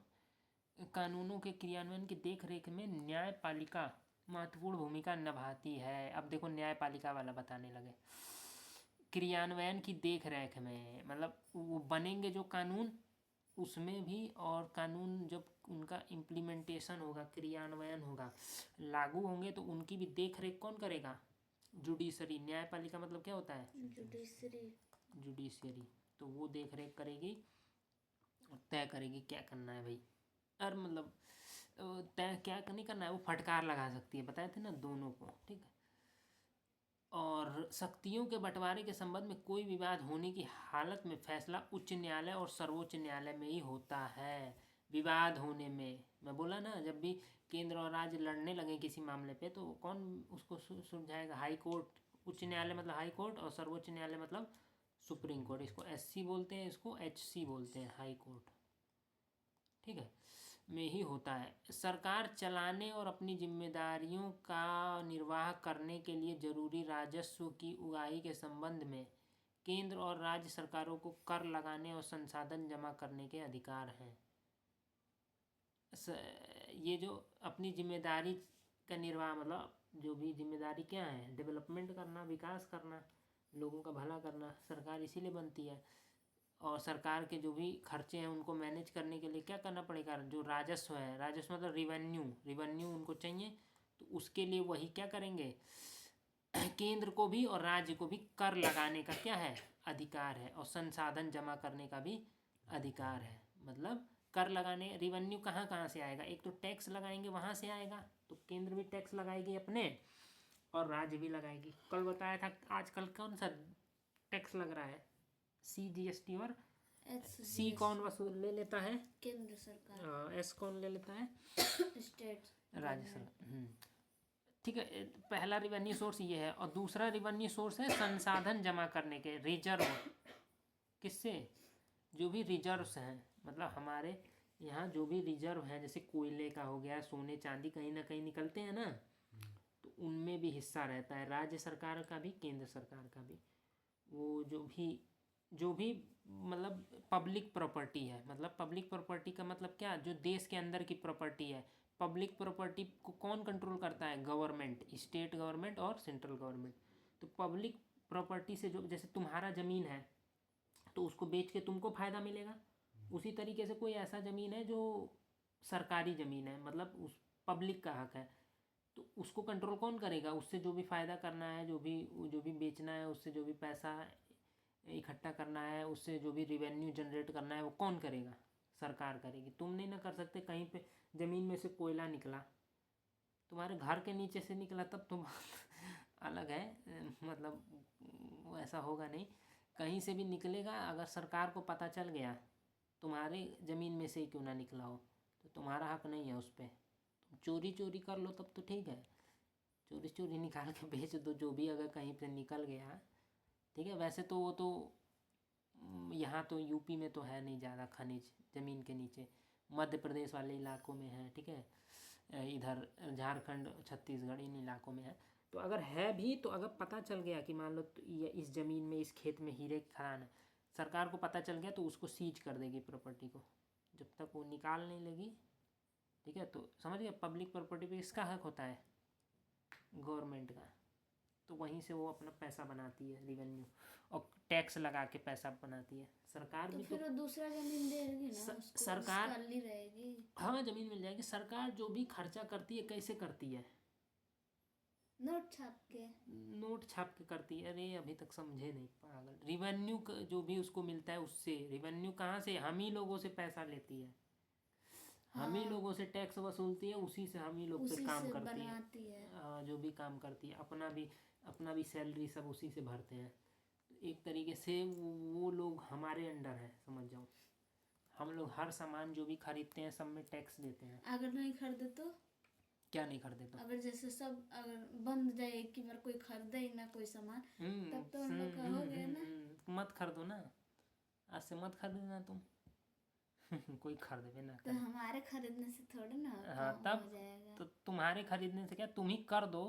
कानूनों के क्रियान्वयन की देखरेख में न्यायपालिका महत्वपूर्ण भूमिका निभाती है। अब देखो न्यायपालिका वाला बताने लगे। क्रियान्वयन की देख रेख में मतलब वो बनेंगे जो कानून, उसमें भी, और कानून जब उनका इम्प्लीमेंटेशन होगा, क्रियान्वयन होगा, लागू होंगे, तो उनकी भी देख रेख कौन करेगा? जुडिशरी। न्यायपालिका मतलब क्या होता है? जुडिशरी। तो वो देख रेख करेगी, तय करेगी क्या करना है भाई। और मतलब तय क्या नहीं करना है, वो फटकार लगा सकती है, बताए थे ना दोनों को, ठीक है। और शक्तियों के बंटवारे के संबंध में कोई विवाद होने की हालत में फैसला उच्च न्यायालय और सर्वोच्च न्यायालय में ही होता है। विवाद होने में, मैं बोला ना, जब भी केंद्र और राज्य लड़ने लगे किसी मामले पे, तो कौन उसको सुलझाएगा? High court. उच्च न्यायालय मतलब हाई कोर्ट, और सर्वोच्च न्यायालय मतलब सुप्रीम कोर्ट। इसको SC बोलते हैं, इसको HC बोलते हैं, हाई कोर्ट, ठीक है, में ही होता है। सरकार चलाने और अपनी जिम्मेदारियों का निर्वाह करने के लिए जरूरी राजस्व की उगाही के संबंध में केंद्र और राज्य सरकारों को कर लगाने और संसाधन जमा करने के अधिकार हैं। ये जो अपनी जिम्मेदारी का निर्वाह, मतलब जो भी जिम्मेदारी क्या है, डेवलपमेंट करना, विकास करना, लोगों का भला करना, सरकार इसीलिए बनती है। और सरकार के जो भी खर्चे हैं उनको मैनेज करने के लिए क्या करना पड़ेगा? जो राजस्व है, राजस्व मतलब रिवेन्यू उनको चाहिए, तो उसके लिए वही क्या करेंगे, केंद्र को भी और राज्य को भी कर लगाने का क्या है, अधिकार है, और संसाधन जमा करने का भी अधिकार है। मतलब कर लगाने, रिवेन्यू कहाँ कहाँ से आएगा? एक तो टैक्स लगाएंगे, वहाँ से आएगा, तो केंद्र भी टैक्स लगाएगी अपने, और राज्य भी लगाएगी। कल बताया था, आजकल कौन सा टैक्स लग रहा है? CGST। और C कौन वसूल ले लेता है? केंद्र सरकार। S कौन ले लेता है? स्टेट, राज्य सरकार। ठीक है, पहला रिवेन्यू सोर्स ये है। और दूसरा रिवेन्यू सोर्स है संसाधन जमा करने के, रिजर्व। किससे? जो भी रिजर्व्स हैं, मतलब हमारे यहाँ जो भी रिजर्व हैं, जैसे कोयले का हो गया, सोने चांदी कहीं ना कहीं निकलते हैं ना, तो उनमें भी हिस्सा रहता है राज्य सरकार का भी, केंद्र सरकार का भी। वो जो भी मतलब पब्लिक प्रॉपर्टी है, मतलब पब्लिक प्रॉपर्टी का मतलब क्या, जो देश के अंदर की प्रॉपर्टी है। पब्लिक प्रॉपर्टी को कौन कंट्रोल करता है? गवर्नमेंट, स्टेट गवर्नमेंट और सेंट्रल गवर्नमेंट। तो पब्लिक प्रॉपर्टी से जो, जैसे तुम्हारा ज़मीन है, तो उसको बेच के तुमको फ़ायदा मिलेगा। उसी तरीके से कोई ऐसा ज़मीन है जो सरकारी ज़मीन है, मतलब उस पब्लिक का हक है, तो उसको कंट्रोल कौन करेगा? उससे जो भी फ़ायदा करना है, जो भी बेचना है, उससे जो भी पैसा इकट्ठा करना है, उससे जो भी रिवेन्यू जनरेट करना है, वो कौन करेगा? सरकार करेगी। तुम नहीं ना कर सकते। कहीं पे ज़मीन में से कोयला निकला, तुम्हारे घर के नीचे से निकला, तब तो अलग है, मतलब ऐसा होगा नहीं। कहीं से भी निकलेगा, अगर सरकार को पता चल गया तुम्हारे ज़मीन में से ही क्यों ना निकला हो, तो तुम्हारा हक नहीं है उस पर। तुम चोरी कर लो तब तो ठीक है, चोरी निकाल के बेच दो जो भी, अगर कहीं पे निकल गया, ठीक है। वैसे तो वो तो यहाँ तो यूपी में तो है नहीं ज़्यादा खनिज ज़मीन के नीचे, मध्य प्रदेश वाले इलाकों में है, ठीक है, इधर झारखंड छत्तीसगढ़ इन इलाकों में है। तो अगर है भी, तो अगर पता चल गया कि मान लो ये इस ज़मीन में, इस खेत में हीरे की खदान है, सरकार को पता चल गया तो उसको सीज कर देगी प्रॉपर्टी को, जब तक वो निकाल नहीं लेगी, ठीक है। तो समझ गए, पब्लिक प्रॉपर्टी पे इसका हक होता है गवर्नमेंट का, तो वहीं से वो अपना पैसा बनाती है, रिवेन्यू और टैक्स लगा के पैसा बनाती है। सरकार तो भी फिर वो दूसरा जमीन देगी ना उसको, सरकार खाली रहेगी। हाँ ज़मीन मिल जाएगी। सरकार जो भी खर्चा करती है कैसे करती है? नोट छाप के। नोट छाप के करती है। अरे अभी तक समझे नहीं, पागल। रिवेन्यू जो भी उसको मिलता है उससे, रिवेन्यू कहाँ से? हम ही लोगों से पैसा लेती है, हम ही लोगों से टैक्स वसूलती है, उसी से हम ही लोग पे उसी काम से करती है। बनाती है। जो भी काम करती है, अपना भी सैलरी सब उसी से भरते हैं। एक तरीके से वो लोग हमारे अंडर है, समझ जाओ। हम लोग हर सामान जो भी खरीदते हैं सब में टैक्स देते हैं। अगर नहीं खरीदे तो? क्या नहीं खरीदे तो? अगर जैसे सब अगर बंद जाए कि बार कोई खरीदे ही ना कोई सामान, तब तो उन लोग का हो गया ना। मत खरीदो ना, आज से मत खरीदना तुम। कोई खरीदे ना तो करे। हमारे खरीदने से थोड़ी ना हाँ काम तब हो जाएगा। तो तुम्हारे खरीदने से क्या, तुम ही कर दो,